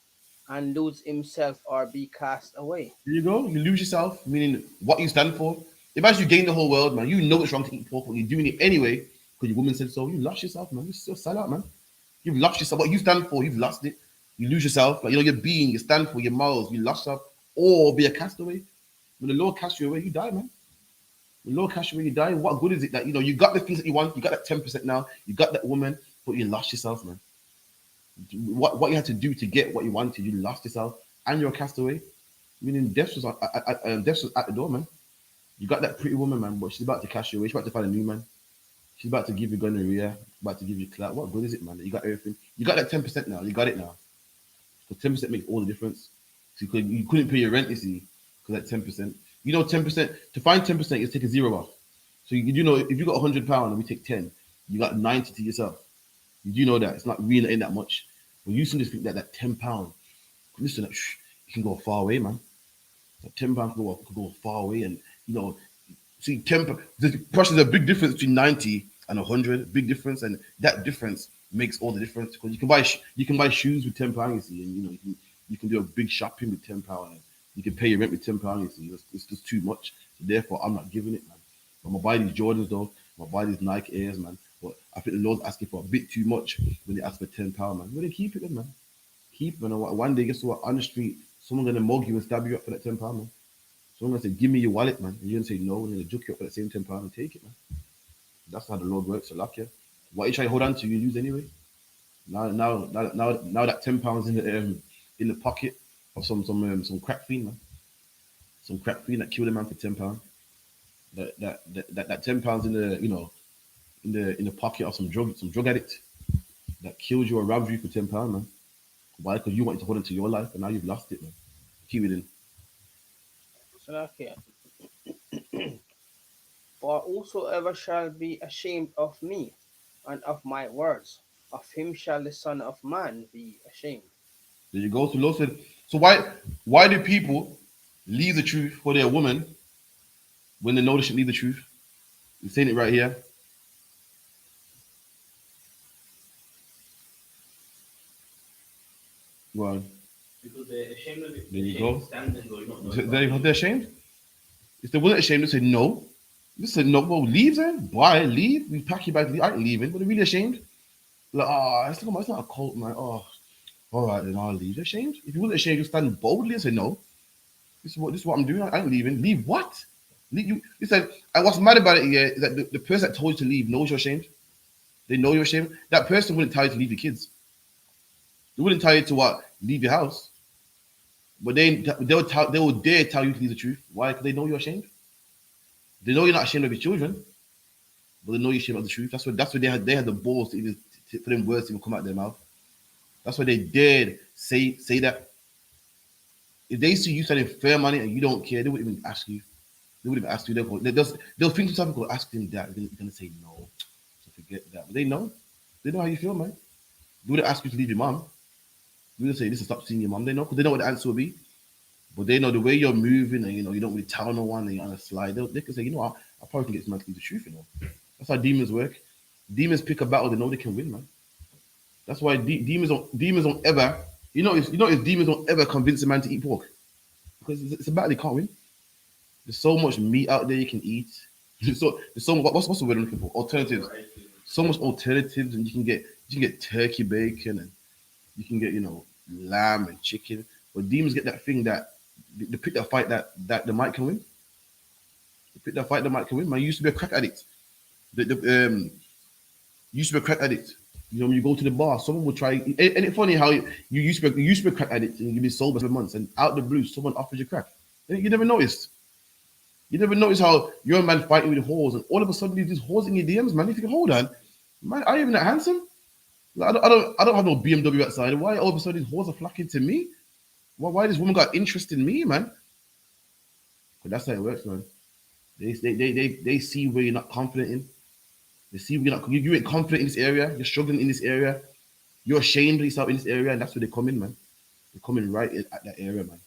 and lose himself or be cast away? There you go. You lose yourself, meaning what you stand for. Imagine you gain the whole world, man. You know it's wrong to eat pork, but you're doing it anyway because your woman said so. You lost yourself, man. You still sell out, man. You've lost yourself. What you stand for, you've lost it. You lose yourself. Like, your being, you stand for, your morals, you lost yourself. Or be a castaway. When the Lord casts you away, you die, man. When the Lord casts you away, you die. What good is it that, you got the things that you want? You got that 10% now. You got that woman, but you lost yourself, man. What you had to do to get what you wanted, you lost yourself. And you're a castaway. Meaning death was at the door, man. You got that pretty woman, man, but she's about to cash you away. She's about to find a new man. She's about to give you gonorrhea. About to give you clout. What good is it, man? You got everything. You got that 10% now. You got it now. Because 10% makes all the difference. So you couldn't pay your rent, you see, because that 10%. 10% to find 10%, you take a zero off. So if you got £100 and we take 10, you got 90 to yourself. You do know that it's not really ain't that much. But you seem to think that £10, listen, it can go far away, man. That £10 could go far away, and you know, see, the there's a big difference between 90 and 100, big difference, and that difference makes all the difference because you can buy shoes with £10, you see, and you can do a big shopping with £10, and you can pay your rent with £10, you see. It's just too much. So therefore, I'm not giving it, man. I'm gonna buy these Jordans though. I'm gonna buy these Nike Airs, man. But I think the Lord's asking for a bit too much when they ask for £10, man. Well, then keep it, then, man. Keep it, man. And one day, guess what? On the street, someone gonna mug you and stab you up for that £10, man. So I'm gonna say, give me your wallet, man. And you're gonna say no, and then they juke you up for that same £10 and take it, man. That's how the Lord works. So luck you. What you try to hold on to, you lose anyway. Now that £10 in the pocket of some crack fiend, man. Some crack fiend that killed a man for £10. That £10 in the pocket of some drug addict that killed you or robbed you for £10, man. Why? Because you wanted to hold on to your life, and now you've lost it, man. Keep it in. So okay. For whosoever shall be ashamed of me and of my words, of him shall the Son of Man be ashamed. There you go. So Lord said, so why do people leave the truth for their woman when they know they should leave the truth? He's saying it right here. Well, because they're ashamed of it. There They're you ashamed go. to stand and go, no, They're ashamed. If they weren't ashamed, they say no. They said no. Well, leave then. Why leave? We pack your bag. Leave. I ain't leaving. But they're really ashamed. Like, it's not a cult, man. Oh, all right, then I'll leave. They're ashamed. If you wasn't ashamed, you stand boldly and say no. This is what I'm doing. I ain't leaving. Leave what? Leave you. You said. And what's mad about it? Yeah, is that the person that told you to leave knows you're ashamed. They know you're ashamed. That person wouldn't tell you to leave your kids. They wouldn't tell you to what? Leave your house. But they will dare tell you to leave the truth. Why? Because they know you're ashamed. They know you're not ashamed of your children, but they know you're ashamed of the truth. That's what they had the balls to even for them words to even come out their mouth. That's why they dared say that. If they see you selling fair money and you don't care, they wouldn't even ask you. They wouldn't even ask you. They'll think to themselves, go ask them that. You're gonna say no. So forget that. But they know. They know how you feel, man. They wouldn't ask you to leave your mom. They wouldn't say, listen, stop seeing your mom. They know because they know what the answer will be. But they know the way you're moving and you don't really tell no one and you're on a slide. They can say, I probably can get some man to leave the truth. That's how demons work. Demons pick a battle they know they can win, man. That's why demons don't ever if demons don't ever convince a man to eat pork because it's a battle they can't win. There's so much meat out there you can eat. There's so what's the word I'm looking for? Alternatives. So much alternatives, and you can get turkey bacon and you can get lamb and chicken. But demons get that thing that they pick that fight that the might can win. They pick that fight the might can win. Man, you used to be a crack addict. You used to be a crack addict. When you go to the bar, someone will try. And it's funny how you used to be a crack addict and you've been sober for months, and out the blue, someone offers you crack. You never noticed. You never notice how you're a man fighting with whores, and all of a sudden these whores in your DMs, man. If you can hold on, man, are you even that handsome? Like, I don't have no BMW outside. Why all of a sudden these whores are flocking to me? Why this woman got interest in me, man? But that's how it works, man. They see where you're not confident in. They see where you ain't confident in this area. You're struggling in this area. You're ashamed of yourself in this area, and that's where they come in, man. They come in right at that area, man.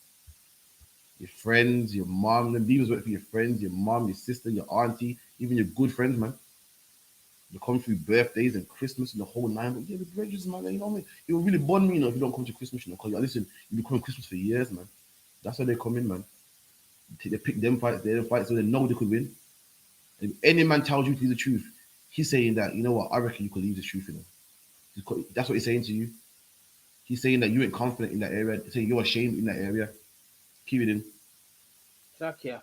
Your friends, your mom, them demons work for your friends, your mom, your sister, your auntie, even your good friends, man. They come through birthdays and Christmas and the whole nine. But yeah, the bridges, man. You know what I mean? It will really bond me, if you don't come to Christmas, because listen, you've been coming Christmas for years, man. That's how they come in, man. They pick them fights, they them fights, so they know they could win. And if any man tells you to leave the truth, he's saying that, you know what, I reckon you could leave the truth. That's what he's saying to you. He's saying that you ain't confident in that area. He's saying you're ashamed in that area. Keep it in. Zakia.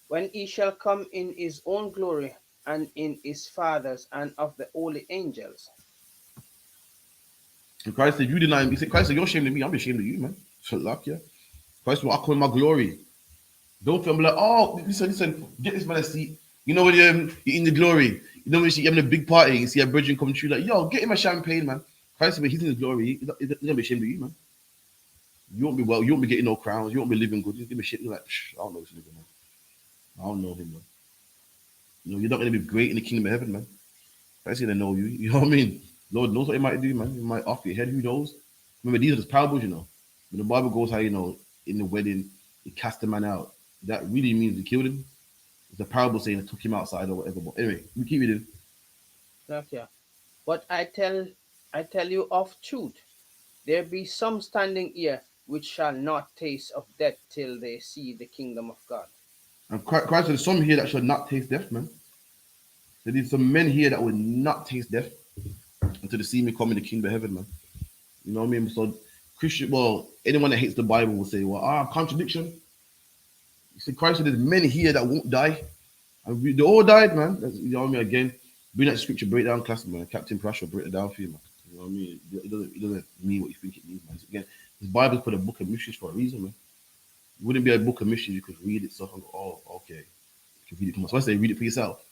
When he shall come in his own glory and in his Father's and of the holy angels. And Christ said, you deny me. He said, Christ said, you're ashamed of me. I'm ashamed of you, man. So luck, yeah. Christ will I call my glory. Don't feel like, oh, listen, get this man a seat. You know when you're in the glory. You know when you're having a big party, you see a virgin come through, like, yo, get him a champagne, man. Christ said, he's in the glory. He's not gonna be ashamed of you, man. You won't be well. You won't be getting no crowns. You won't be living good. He's gonna be shit. You're like, I don't know this nigga, man. I don't know him, man. You're not gonna be great in the kingdom of heaven, man. Christ's gonna know you. You know what I mean? Lord knows what he might do, man. He might off your head. Who knows? Remember, these are just parables. When the Bible goes how in the wedding he cast the man out. That really means he killed him. It's a parable saying it took him outside or whatever. But anyway, we keep it in. Zakia. But I tell you of truth, there be some standing here which shall not taste of death till they see the kingdom of God. And Christ said, some here that shall not taste death, man. There's some men here that will not taste death until they see me come in the kingdom of heaven, man. You know what I mean? So anyone that hates the Bible will say, well, contradiction. You see, Christ said there's many here that won't die. And they all died, man. You know what I mean? Again, bring that scripture breakdown class, man. Captain Pressure break it down for you, man. You know what I mean? It doesn't mean what you think it means, man. Again, this Bible's put a book of mysteries for a reason, man. It wouldn't be a book of mysteries. You could read it, stuff, and go, oh, okay. You can read it for myself. So I say read it for yourself.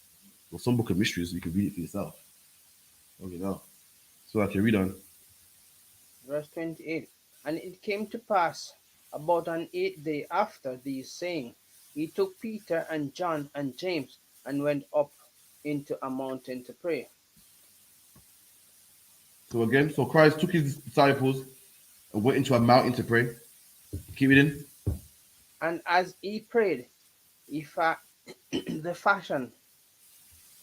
Well, some book of mysteries, you can read it for yourself. Okay, now. So I can read on. Verse 28. And it came to pass about an 8th day after these saying, he took Peter and John and James and went up into a mountain to pray. So again, so Christ took his disciples and went into a mountain to pray. Keep it in. And as he prayed, he the fashion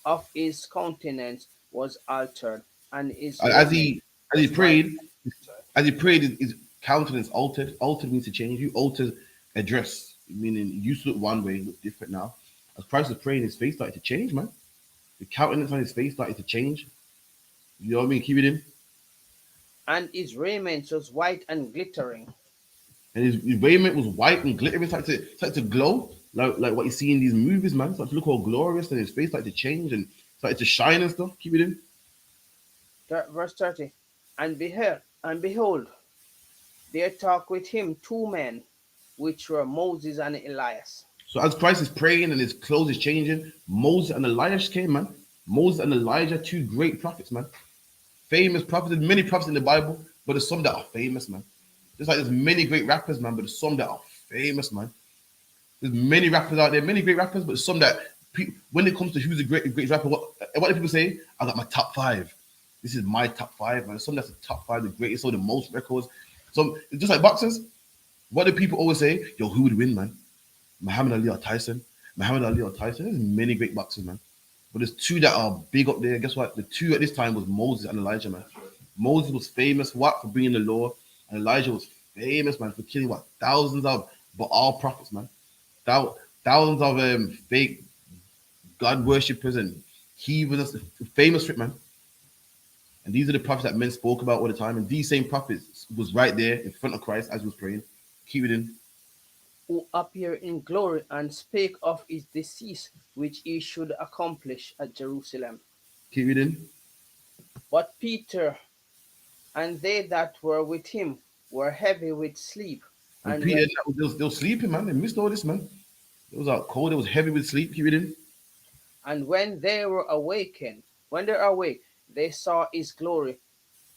of his countenance was altered, and his And as raiment he as he was white. prayed, Sorry. as he prayed, his Countenance altered. Altered means to change. You altered a dress, meaning you used to look one way, look different now. As Christ was praying, his face started to change, man. The countenance on his face started to change. You know what I mean? Keep it in. And his raiment was white and glittering. And his raiment was white and glittering, started to glow, like what you see in these movies, man. Started to look all glorious, and his face started to change and started to shine and stuff. Keep it in. Verse 30. And behold, there talked with him two men, which were Moses and Elias. So as Christ is praying and his clothes is changing, Moses and Elijah came, man. Moses and Elijah, two great prophets, man. Famous prophets. There's many prophets in the Bible, but there's some that are famous, man. Just like there's many great rappers, man, but there's some that are famous, man. There's many rappers out there, many great rappers, but some that when it comes to who's the greatest rapper, what do people say? I got my top five. This is my top five, man. There's some that's the top five, the greatest, or the most records. Some just like boxers. What do people always say? Yo, who would win, man? Muhammad Ali or Tyson? Muhammad Ali or Tyson? There's many great boxers, man. But there's two that are big up there. Guess what? The two at this time was Moses and Elijah, man. Moses was famous what for bringing the law, and Elijah was famous, man, for killing what thousands of Baal prophets, man. Thousands of fake God worshippers and heathens, famous for it, man. And these are the prophets that men spoke about all the time. And these same prophets was right there in front of Christ as he was praying. Keep it in. Who appeared in glory and spake of his decease, which he should accomplish at Jerusalem. Keep it in. But Peter and they that were with him were heavy with sleep. And And Peter, when they were sleeping, man. They missed all this, man. It was out cold. It was heavy with sleep. Keep it in. and when they were awakened, when they were awake, they saw his glory,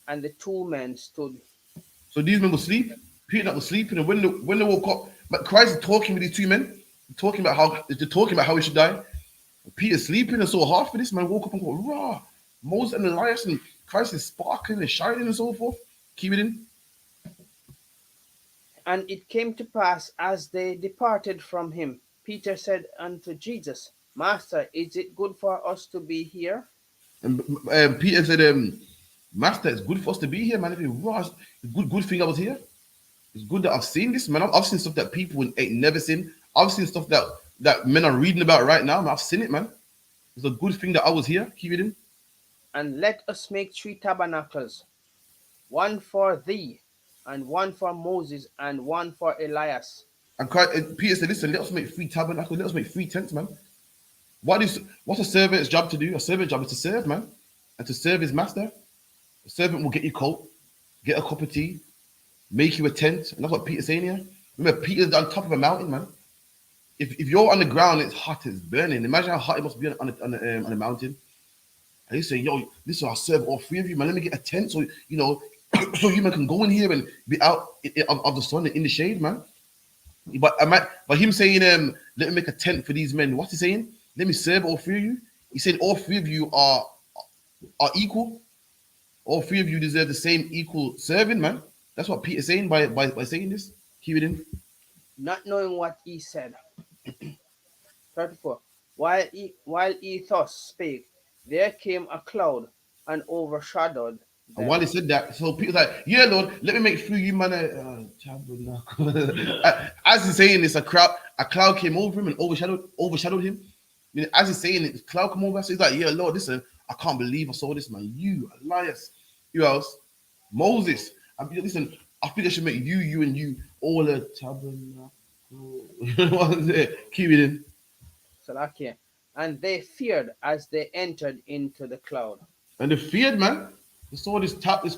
and the two men stood. So these men were sleep. Peter was sleeping, and when they woke up, but Christ is talking with these two men, talking about how he should die. Peter's sleeping, and so half of this man woke up and go, rah, Moses and Elias, and Christ is sparkling and shining and so forth. Keep it in. And it came to pass as they departed from him, Peter said unto Jesus, Master, is it good for us to be here? And Peter said, Master, it's good for us to be here, man. If it was a good thing I was here. It's good that I've seen this, man. I've seen stuff that people ain't never seen. I've seen stuff that men are reading about right now, man. I've seen it, man. It's a good thing that I was here. Keep it in. And let us make three tabernacles, one for thee, and one for Moses, and one for Elias. And Peter said, listen, let us make three tabernacles. Let us make three tents, man. What's a servant's job to do? A servant's job is to serve, man. And to serve his master. A servant will get you coat, get a cup of tea, make you a tent. And that's what Peter's saying here. Remember, Peter's on top of a mountain, man. If you're on the ground, it's hot, it's burning. Imagine how hot it must be on a mountain. And he's saying, yo, listen, I'll serve all three of you, man. Let me get a tent so, so you man can go in here and be out of the sun in the shade, man. But him saying, let me make a tent for these men. What's he saying? Let me serve all three of you. He said all three of you are equal. All three of you deserve the same equal serving, man. That's what Peter's saying by saying this. Keep it in. Not knowing what he said. 34. While he thus spake, there came a cloud and overshadowed And while them. he said that, so Peter's like, yeah, Lord, let me make through you, man. Tabernacle. As he's saying this, a cloud came over him and overshadowed him. I mean, as he's saying it, the cloud come over. So he's like, yeah, Lord, listen, I can't believe I saw this, man. You, Elias, who else? Moses. Listen, I think I should make you, and you all a tabernacle. What is it? Keep it in. Salakia. And they feared as they entered into the cloud. And they feared, man. They saw this cloud, this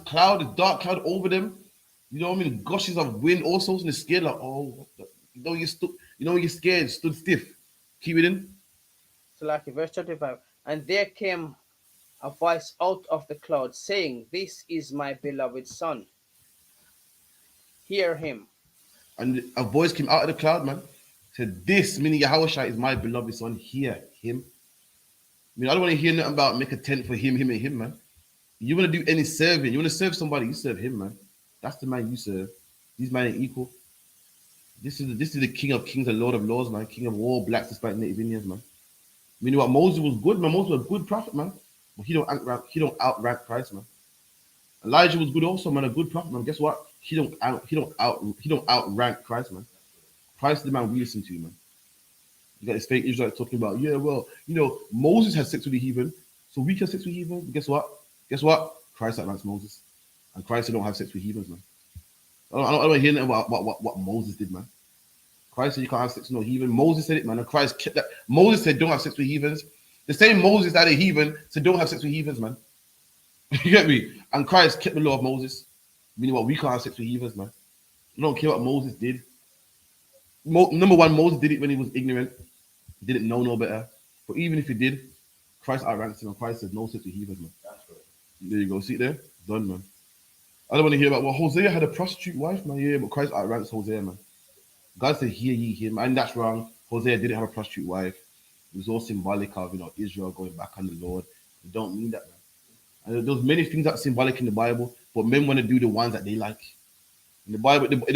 dark cloud over them. You know what I mean? Gushes of wind, all sorts, and they're scared, like, oh, what the? You're scared, stood stiff. Keep it in. Salakia. Verse 35. And there came a voice out of the cloud, saying, This is my beloved Son. Hear him. And a voice came out of the cloud, man. Said, this, meaning Yahushua, is my beloved son. Hear him. I mean, I don't want to hear nothing about make a tent for him, and him, man. You want to do any serving, you want to serve somebody, you serve him, man. That's the man you serve. These men are equal. This is the King of Kings and Lord of Lords, man. King of all blacks, despite Native Indians, man. I mean, what Moses was good, man. Moses was a good prophet, man. But he don't outrank Christ, man. Elijah was good also, man, a good prophet, man. Guess what? He don't outrank Christ, man. Christ is the man we listen to, man. You got this fake Israelite talking about, yeah, well, Moses had sex with the heathen, so we can have sex with heathen. But guess what? Guess what? Christ outranks Moses, and Christ don't have sex with heathens, man. I don't hear nothing about what Moses did, man. Christ said you can't have sex with no heathen. Moses said it, man. And Christ kept that. Moses said don't have sex with heathens. The same Moses that a heathen said don't have sex with heathens, man. You get me? And Christ kept the law of Moses. Meaning what? We can't have sex with heathens, man. You don't care what Moses did. Number one, Moses did it when he was ignorant. He didn't know no better. But even if he did, Christ outranks him. And Christ says no sex with heathens, man. That's right. There you go. See it there? Done, man. I don't want to hear about, well, Hosea had a prostitute wife, man. Yeah, but Christ outranks Hosea, man. God said, hear ye him. And that's wrong. Hosea didn't have a prostitute wife. It was all symbolic of, Israel going back on the Lord. You don't mean that, man. And there's many things that are symbolic in the Bible, but men want to do the ones that they like. In the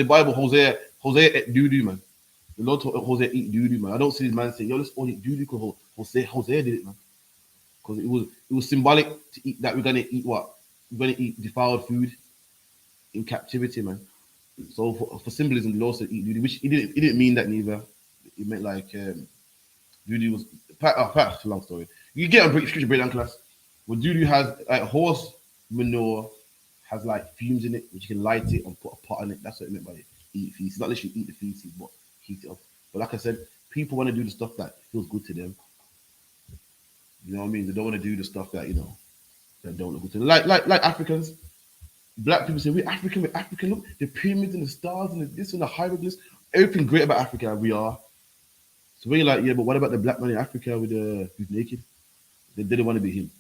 Bible, Hosea ate doo-doo, man. The Lord told Hosea eat doo-doo, man. I don't see this man saying, yo, let's all eat doo-doo because Hosea did it, man. Because it was symbolic to eat that we're going to eat what? We're going to eat defiled food in captivity, man. So for symbolism, the Lord said eat doo-doo, which he didn't mean that neither. It meant like doo-doo was it's a long story. You get on scripture breakdown class. Well, doo-doo has like horse manure has like fumes in it, which you can light it and put a pot on it. That's what it meant by eat feces. Not literally eat the feces, but heat it up. But like I said, people want to do the stuff that feels good to them. You know what I mean? They don't want to do the stuff that that don't look good to them. Like Africans. Black people say we're African. Look, the pyramids and the stars and this and the hieroglyphs, everything great about Africa. We are. So when you're like, yeah, but what about the black man in Africa with who's naked? They didn't want to be him.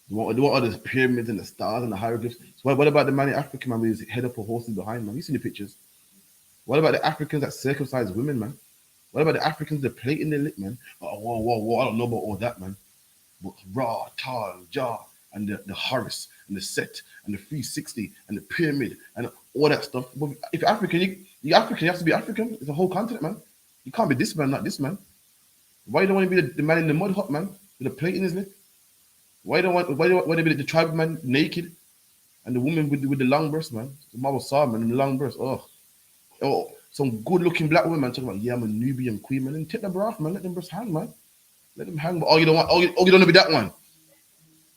They want all the pyramids and the stars and the hieroglyphs. So what about the man in Africa, man, with his head up for horses behind, man? You seen the pictures? What about the Africans that circumcise women, man? What about the Africans that plate in their lip, man? Oh, whoa! I don't know about all that, man. But Ra, Tal, Jah, and the Horus and the Set and the 360 and the pyramid and all that stuff. But if you're African, you have to be African. It's a whole continent, man. You can't be this man, not this man. Why you don't want to be the man in the mud hut, man, with a plate in his lip? Why don't want to be the tribal man naked and the woman with the long breast, man? The Marvel saw man and the long breast. Oh, some good looking black women man, talking about, yeah, I'm a Nubian queen, man. And take the bra off, man. Let them breasts hang, man. Let them hang. But you don't want. You don't want to be that one.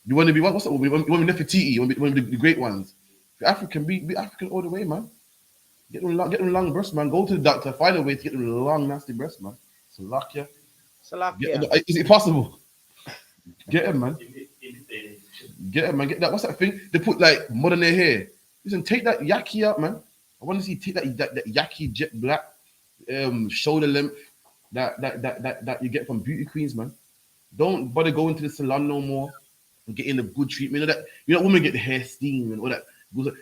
You want to be what? What's that? You want to be Nefertiti. You want to be the great ones. If you're African, be African all the way, man. Get them long breasts, man. Go to the doctor. Find a way to get them long, nasty breasts, man. Salakia. Is it possible? Get them, man. Get them, man. Get that. What's that thing? They put like mud on their hair. Listen, take that yaki out, man. I want to see take that yaki jet black shoulder length that you get from beauty queens, man. Don't bother going to the salon no more and getting the good treatment. Women get the hair steam and all that.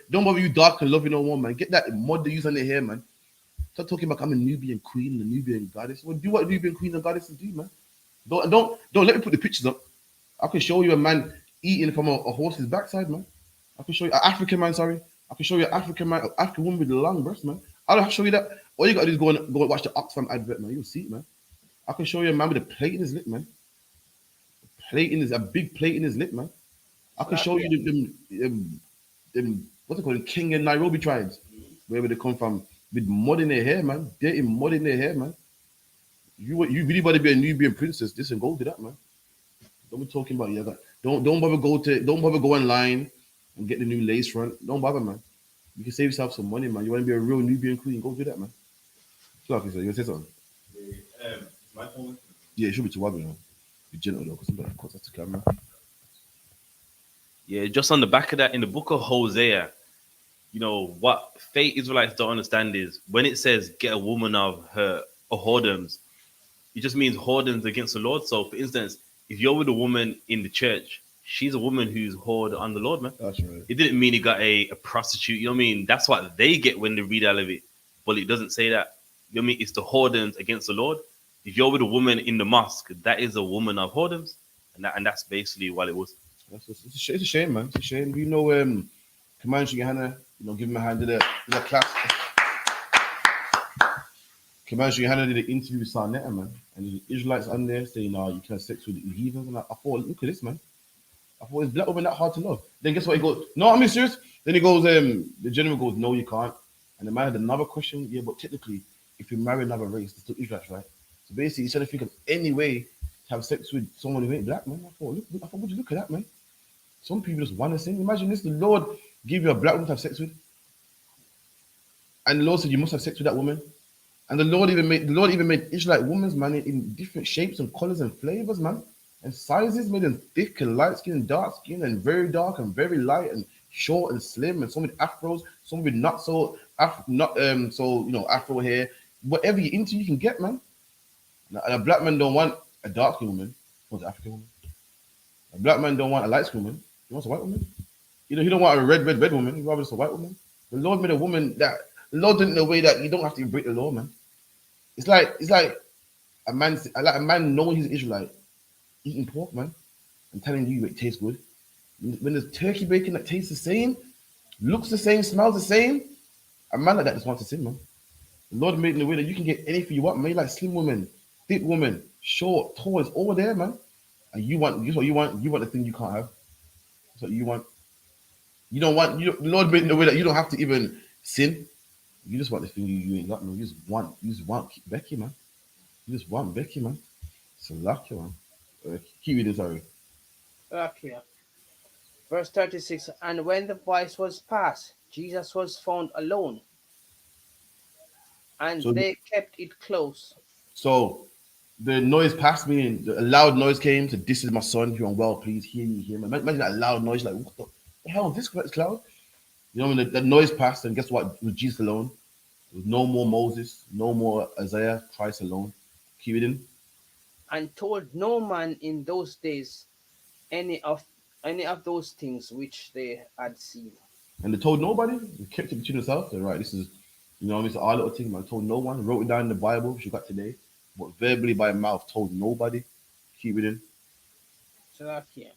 Don't bother you dark and lovely no more, man. Get that mud they use on their hair, man. Start talking about I'm a Nubian queen and a Nubian goddess. Well, do what Nubian queens and goddesses do, man. Don't let me put the pictures up. I can show you a man eating from a horse's backside, man. I can show you an African man, sorry. I can show you an African man, African woman with a long breast, man. I don't have to show you that. All you gotta do is go and watch the Oxfam advert, man. You'll see it, man. I can show you a man with a plate in his lip, man. A big plate in his lip, man. I can show you them what's it called, King and Nairobi tribes, wherever they come from, with mud in their hair, man. Dirty mud in their hair, man. You really want to be a Nubian princess? Listen, go to that, man. Don't be talking about don't bother go online and get the new lace front. Don't bother, man. You can save yourself some money, man. You want to be a real Nubian queen? Go do that, man. Like you said, you gonna say something? My phone. Yeah, it should be too wide, you know. Be gentle though, because somebody cuts off the camera. Yeah, just on the back of that, in the book of Hosea, what fake Israelites don't understand is when it says get a woman of her whoredoms, it just means whoredoms against the Lord. So, for instance, if you're with a woman in the church, she's a woman who's whored on the Lord, man. That's right. It didn't mean he got a prostitute. You know what I mean? That's what they get when they read out of it. But it doesn't say that. You know what I mean? It's the whoredoms against the Lord. If you're with a woman in the mosque, that is a woman of whoredoms. And that's basically what it was. It's a shame, man. It's a shame. Commander YAHANNA, give him a hand to the class. Commander YAHANNA did an interview with Sarnetta, man. And the Israelites on there saying, you can have sex with the heathens. And I thought, look at this, man. I thought, is black women that hard to love? Then guess what? He goes, no, I'm serious. Then he goes, the general goes, no, you can't. And the man had another question. Yeah, but technically, if you marry another race, it's still Israelites, right? So basically, he's trying to think of any way to have sex with someone who ain't black, man. I thought, would you look at that, man? Some people just want to sin. Imagine this: the Lord give you a black woman to have sex with, and the Lord said you must have sex with that woman. And the Lord even made Israelite women's man in different shapes and colors and flavors, man, and sizes, made them thick and light skin and dark skin and very dark and very light and short and slim, and some with afros, some with not so afro hair. Whatever you're into, you can get, man. And a black man don't want a dark skin woman, he wants an African woman. A black man don't want a light skin woman, he wants a white woman. He don't want a red woman, he rather just a white woman. The Lord made a woman that the Lord did it in a way that you don't have to break the law, man. It's like a man knowing he's an Israelite, eating pork, man, and telling you it tastes good. When there's turkey bacon that tastes the same, looks the same, smells the same, a man like that just wants to sin, man. The Lord made it in a way that you can get anything you want, man. Like slim woman, thick woman, short, tall, it's all there, man. And guess what you want? You want the thing you can't have. That's what you want. You don't want the Lord made it in a way that you don't have to even sin. You just want the thing you ain't got, man. You just want Becky, man. You just want Becky, man. It's a lucky one. Keep reading, sorry. Okay. Verse 36. And when the voice was past, Jesus was found alone, and So, they kept it close. so the noise passed me, and a loud noise came. So this is my son. You're well, please hear me, hear him. Imagine that loud noise. Like what the hell is this cloud? You know when the noise passed, and guess what? It was Jesus alone. There was no more Moses, no more Isaiah. Christ alone. Keep reading. And told no man in those days any of any of those things which they had seen. And they told nobody. They kept it between themselves. They're right. This is, it's our little thing. Man, told no one. Wrote it down in the Bible, which you got today, but verbally by mouth, told nobody. Keep reading. Salakia.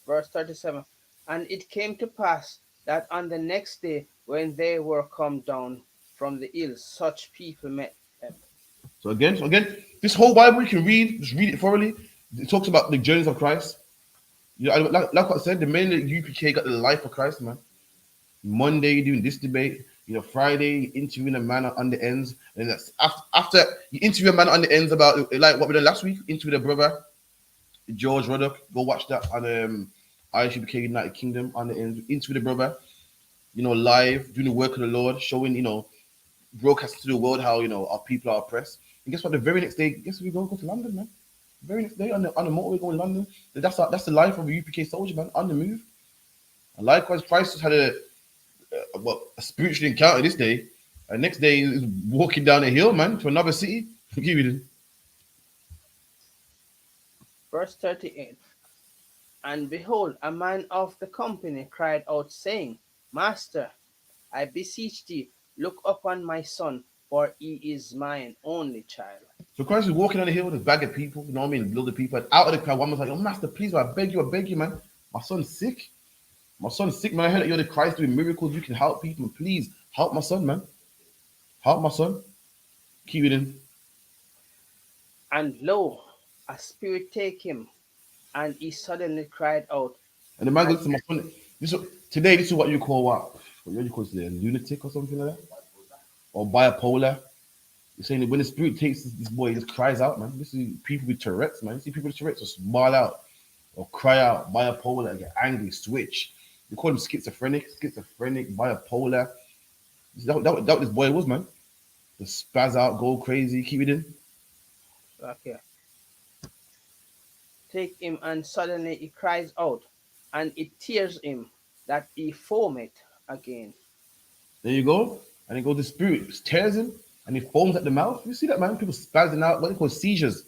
Verse 37. And it came to pass that on the next day, when they were come down from the hills, such people met them. So again, this whole Bible you can read, just read it thoroughly. It talks about the journeys of Christ. Like what I said, the men at UPK got the life of Christ, man. Monday doing this debate, Friday interviewing a man on the ends, and that's after you interview a man on the ends about like what we did last week, interview the brother George Ruddock. Go watch that on I.S.U.P.K United Kingdom on the ends. Interview the brother, live doing the work of the Lord, showing broadcast to the world how our people are oppressed. And guess what? The very next day, guess we go to London, man. The very next day on the motorway going to London. That's the life of a UPK soldier, man, on the move. And likewise, Christ has had a spiritual encounter this day. And next day is walking down a hill, man, to another city. Give me this. Verse 38. And behold, a man of the company cried out, saying, Master, I beseech thee, look upon my son, for he is mine only child. So Christ is walking on the hill with a bag of people, you know what I mean? Load of people. And out of the crowd, one was like, oh, Master, please, I beg you, man. My son's sick. My son's sick, man. I heard that you're the Christ doing miracles. You can help people. Please help my son, man. Help my son. Keep it in. And lo, a spirit take him, and he suddenly cried out. And the man And goes to my son. This is what you call what? What do you call today? A lunatic or something like that? Or bipolar? You're saying that when the spirit takes this boy, he just cries out, man. This is people with Tourette's, man. You see people with Tourette's just smile out or cry out, bipolar, get angry, switch. You call him schizophrenic, bipolar. That what this boy was, man. Just spaz out, go crazy, keep it in. okay, take him, and suddenly he cries out, and it tears him that he foameth again. There you go. And it goes, the spirit tears him and he foams at the mouth. You see that, man? People spazzing out, what they call seizures.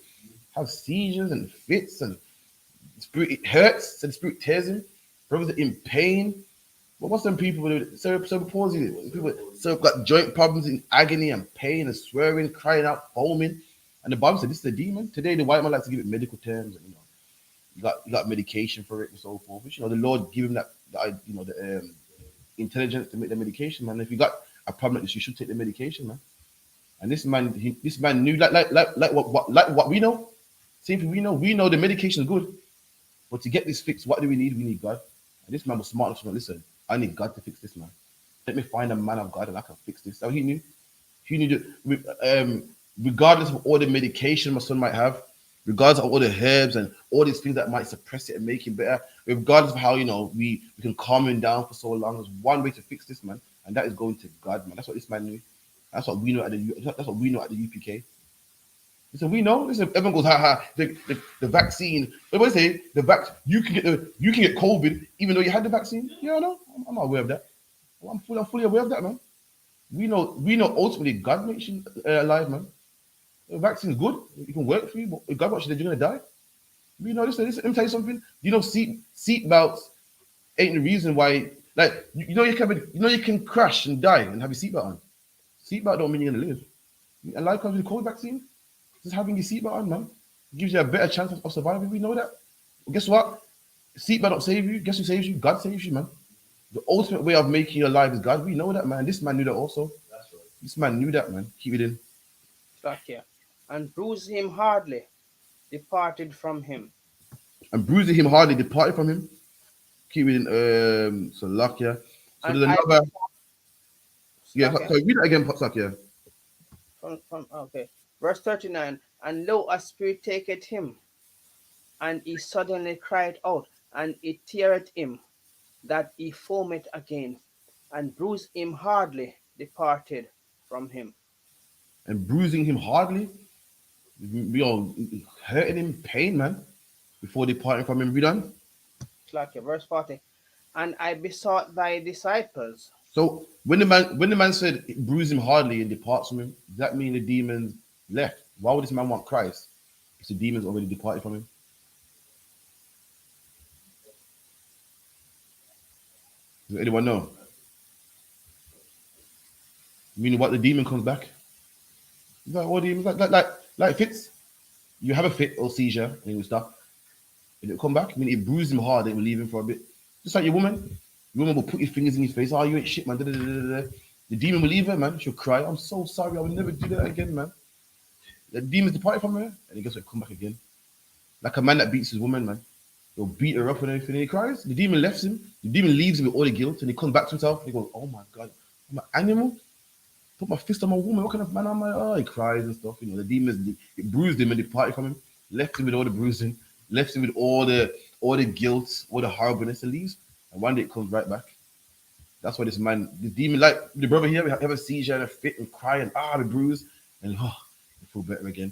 Have seizures and fits, and the spirit, it hurts, so the spirit tears him. Brothers are in pain. But what's them people with cerebral palsy? People got joint problems in agony and pain and swearing, crying out, foaming. And the Bible said this is a demon. Today, the white man likes to give it medical terms. And, you got medication for it and so forth. But, the Lord give him the intelligence to make the medication, man. If you got a problem like this, you should take the medication, man. And this man knew like what we know. Same thing we know the medication is good, But to get this fixed, what do we need? We need God. And this man was smart enough to know, listen, I need God to fix this, man. Let me find a man of God and I can fix this. So he knew. He knew regardless of all the medication my son might have, regardless of all the herbs and all these things that might suppress it and make him better, regardless of how, we can calm him down for so long, there's one way to fix this, man. And that is going to God, man. That's what this man knew. That's what we know that's what we know at the UPK. Listen, we know. Listen, everyone goes, ha ha. The vaccine. What do they say? You can get COVID even though you had the vaccine. Yeah, I know. I'm not aware of that. I'm fully aware of that, man. We know. Ultimately, God makes you alive, man. The vaccine is good. It can work for you, but if God watches that you're gonna die. We know. Listen. Let me tell you something. Seat belts ain't the reason why. Like you can crash and die and have your seatbelt on. Seatbelt don't mean you're gonna live. And life comes with the COVID vaccine. Just having your seatbelt on, man, gives you a better chance of surviving. We know that. Well, guess what? Seatbelt don't save you. Guess who saves you? God saves you, man. The ultimate way of making your life is God. We know that, man. This man knew that also. This man knew that, man. Keep it in. Slakia. And bruised him hardly, departed from him. And bruising him hardly departed from him. Keep it in. Salakia. So And there's I another. Yeah, Slakia. sorry, read that again, Salakia. From okay. Verse 39. And lo, a spirit taketh him, and he suddenly cried out, and it teareth him, that he foamed again, and bruised him hardly, departed from him. And bruising him hardly. We all hurting him, pain, man. Before departing from him, read on. Slakia. Verse 40. And I besought thy disciples. So when the man said bruise him hardly and departs from him, does that mean the demons left? Why would this man want Christ if the demons already departed from him? Does anyone know? Meaning what the demon comes back? Like what demons like fits? You have a fit or seizure and stuff, and it'll come back. I mean it bruised him hard, it will leave him for a bit. Just like your woman. Your woman will put your fingers in his face, oh you ain't shit, man. Da, da, da, da, da. The demon will leave her, man. She'll cry, I'm so sorry, I will never do that again, man. The demons departed from her, and he guess what come back again. Like a man that beats his woman, man. He'll beat her up and everything. And he cries. The demon left him. The demon leaves him with all the guilt, and he comes back to himself. And he goes, "Oh my God, I'm an animal. Put my fist on my woman. What kind of man am I?" Oh, he cries and stuff. The demons it bruised him and departed from him. Left him with all the bruising. Left him with all the guilt, all the horribleness, and leaves. And one day it comes right back. That's why this man, the demon, like the brother here, we have a seizure and a fit and cry and the bruise, and he feel better again,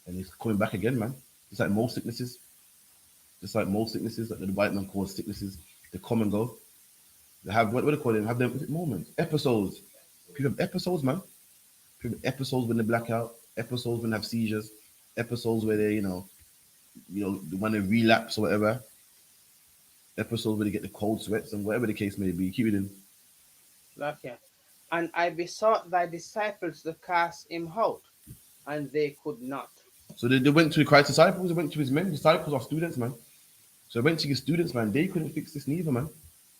and he's coming back again, man. It's like most sicknesses. Just like most sicknesses that the white man calls sicknesses, they come and go. They have what do they call them? Have them moments, episodes. People have episodes, man. People have episodes when they black out, episodes when they have seizures, episodes where they, when they relapse or whatever, episodes where they get the cold sweats and whatever the case may be. Keep it in. Slakia. And I besought thy disciples to cast him out, and they could not. So they went to Christ's disciples, they went to his men, disciples or students, man. So they went to his students, man. They couldn't fix this neither, man.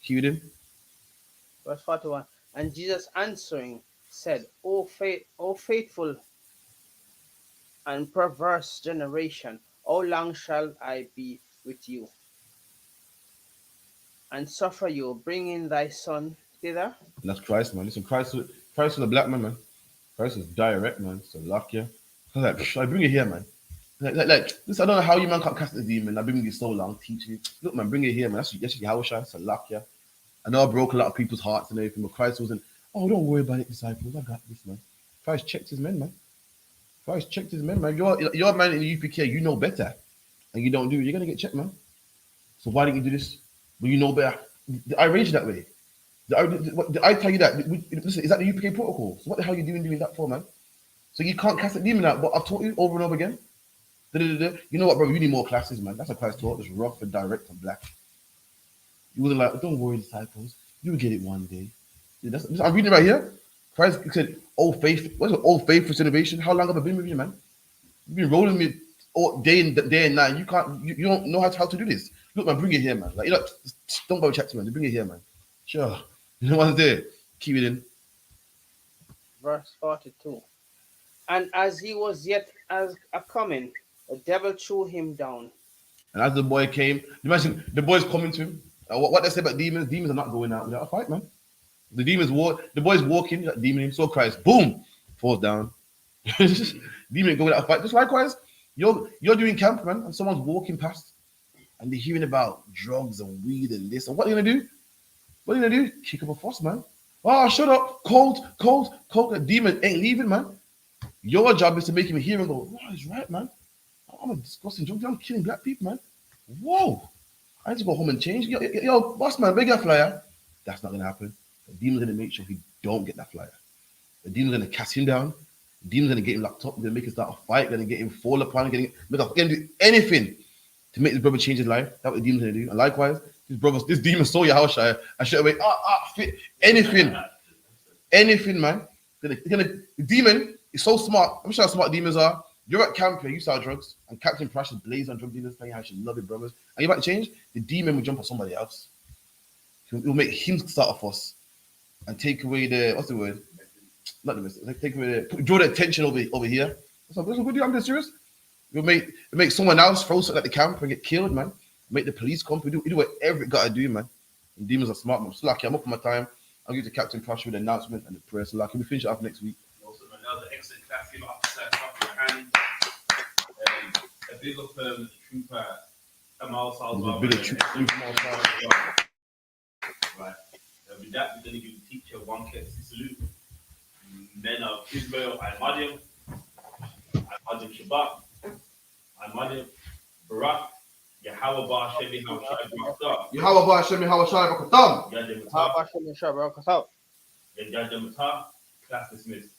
Keep it in. Verse 41. And Jesus answering said, O faithful and perverse generation, how long shall I be with you, and suffer you, bringing thy son thither? And that's Christ, man. Listen, Christ was a black man, man. Christ was direct, man. So luck, yeah. I was like, I bring it here, man. Listen, I don't know how you man can't cast the demon. I've been with you so long, teaching you. Look, man, bring it here, man. That's your house, so luck, yeah. I know I broke a lot of people's hearts and everything, but Christ wasn't, oh, don't worry about it, disciples. I got this, man. Christ checked his men, man. Christ checked his men, man. You're a man in the UPK, you know better. And you don't do it, you're going to get checked, man. So why didn't you do this? Well, you know better. I raised you that way. Did I tell you that? Listen, is that the UPK protocol? So what the hell are you doing that for, man? So you can't cast a demon out, but I've taught you over and over again. Da-da-da-da. You know what, bro? You need more classes, man. That's what Christ taught. It's rough and direct and black. You wasn't like, don't worry, disciples. You will get it one day. Yeah, I'm reading it right here. Christ said, "Oh faith, what's it? Oh faith for innovation. How long have I been with you, man? You've been rolling me all day and night. You can't. You don't know how to do this. Look, man, bring it here, man. Like don't go chat to man. Bring it here, man. Sure. You know what's there? Keep it in. Verse 42. And as he was yet as a coming, the devil threw him down, And as the boy came, imagine the boys coming to him. What they say about demons? Demons are not going out without a fight, man. The demons walk. The boys walking. That demon himself cries, boom, falls down. Demon go without a fight. Just likewise, you're doing camp, man, and someone's walking past, and they're hearing about drugs and weed and this. And what are you gonna do? What are you gonna do? Kick up a fuss, man. Oh, shut up! Cold, cold, cold. The demon ain't leaving, man. Your job is to make him hear and go, "Oh, he's right, man. I'm a disgusting junkie. I'm killing black people, man. Whoa! I need to go home and change. Yo, boss man, beg your flyer." That's not gonna happen. The demon's gonna make sure he don't get that flyer. The demon's gonna cast him down. The demon's gonna get him locked up. Gonna make him start a fight. Gonna get him fall upon. Gonna do anything to make this brother change his life. That's what the demon's gonna do. And likewise, this demon saw your house, I should away. Anything, man. The demon is so smart. I'm sure how smart demons are. You're at camp here, you sell drugs, and Captain Crash is blazing on drug dealers, playing how she love your brothers. And you about to change? The demon will jump on somebody else. It'll make him start a fuss and take away the what's the word? Not the message. Like take away draw the attention over here. That's what we do. I'm dead serious. It'll make someone else throw something at the camp and get killed, man. Make the police come. We do whatever it gotta do, man. And demons are smart, man. So lucky, I'm up for my time. I'll give to Captain Crash with the announcement and the prayer. So lucky, we finish it off next week. Also, another excellent class. Give up your hand. A big up trooper, a mouse house. A bit of trooper mouse house. Right. With that, we're going to give the teacher one courtesy salute. Men of Israel, I-Madim Shabbat, I-Madim Barak, Yahweh Ba Shemi Hawashai Barakah. Yahweh Ba Shemi Hawashai Barakah. Yadimata, Yadimata, class dismissed.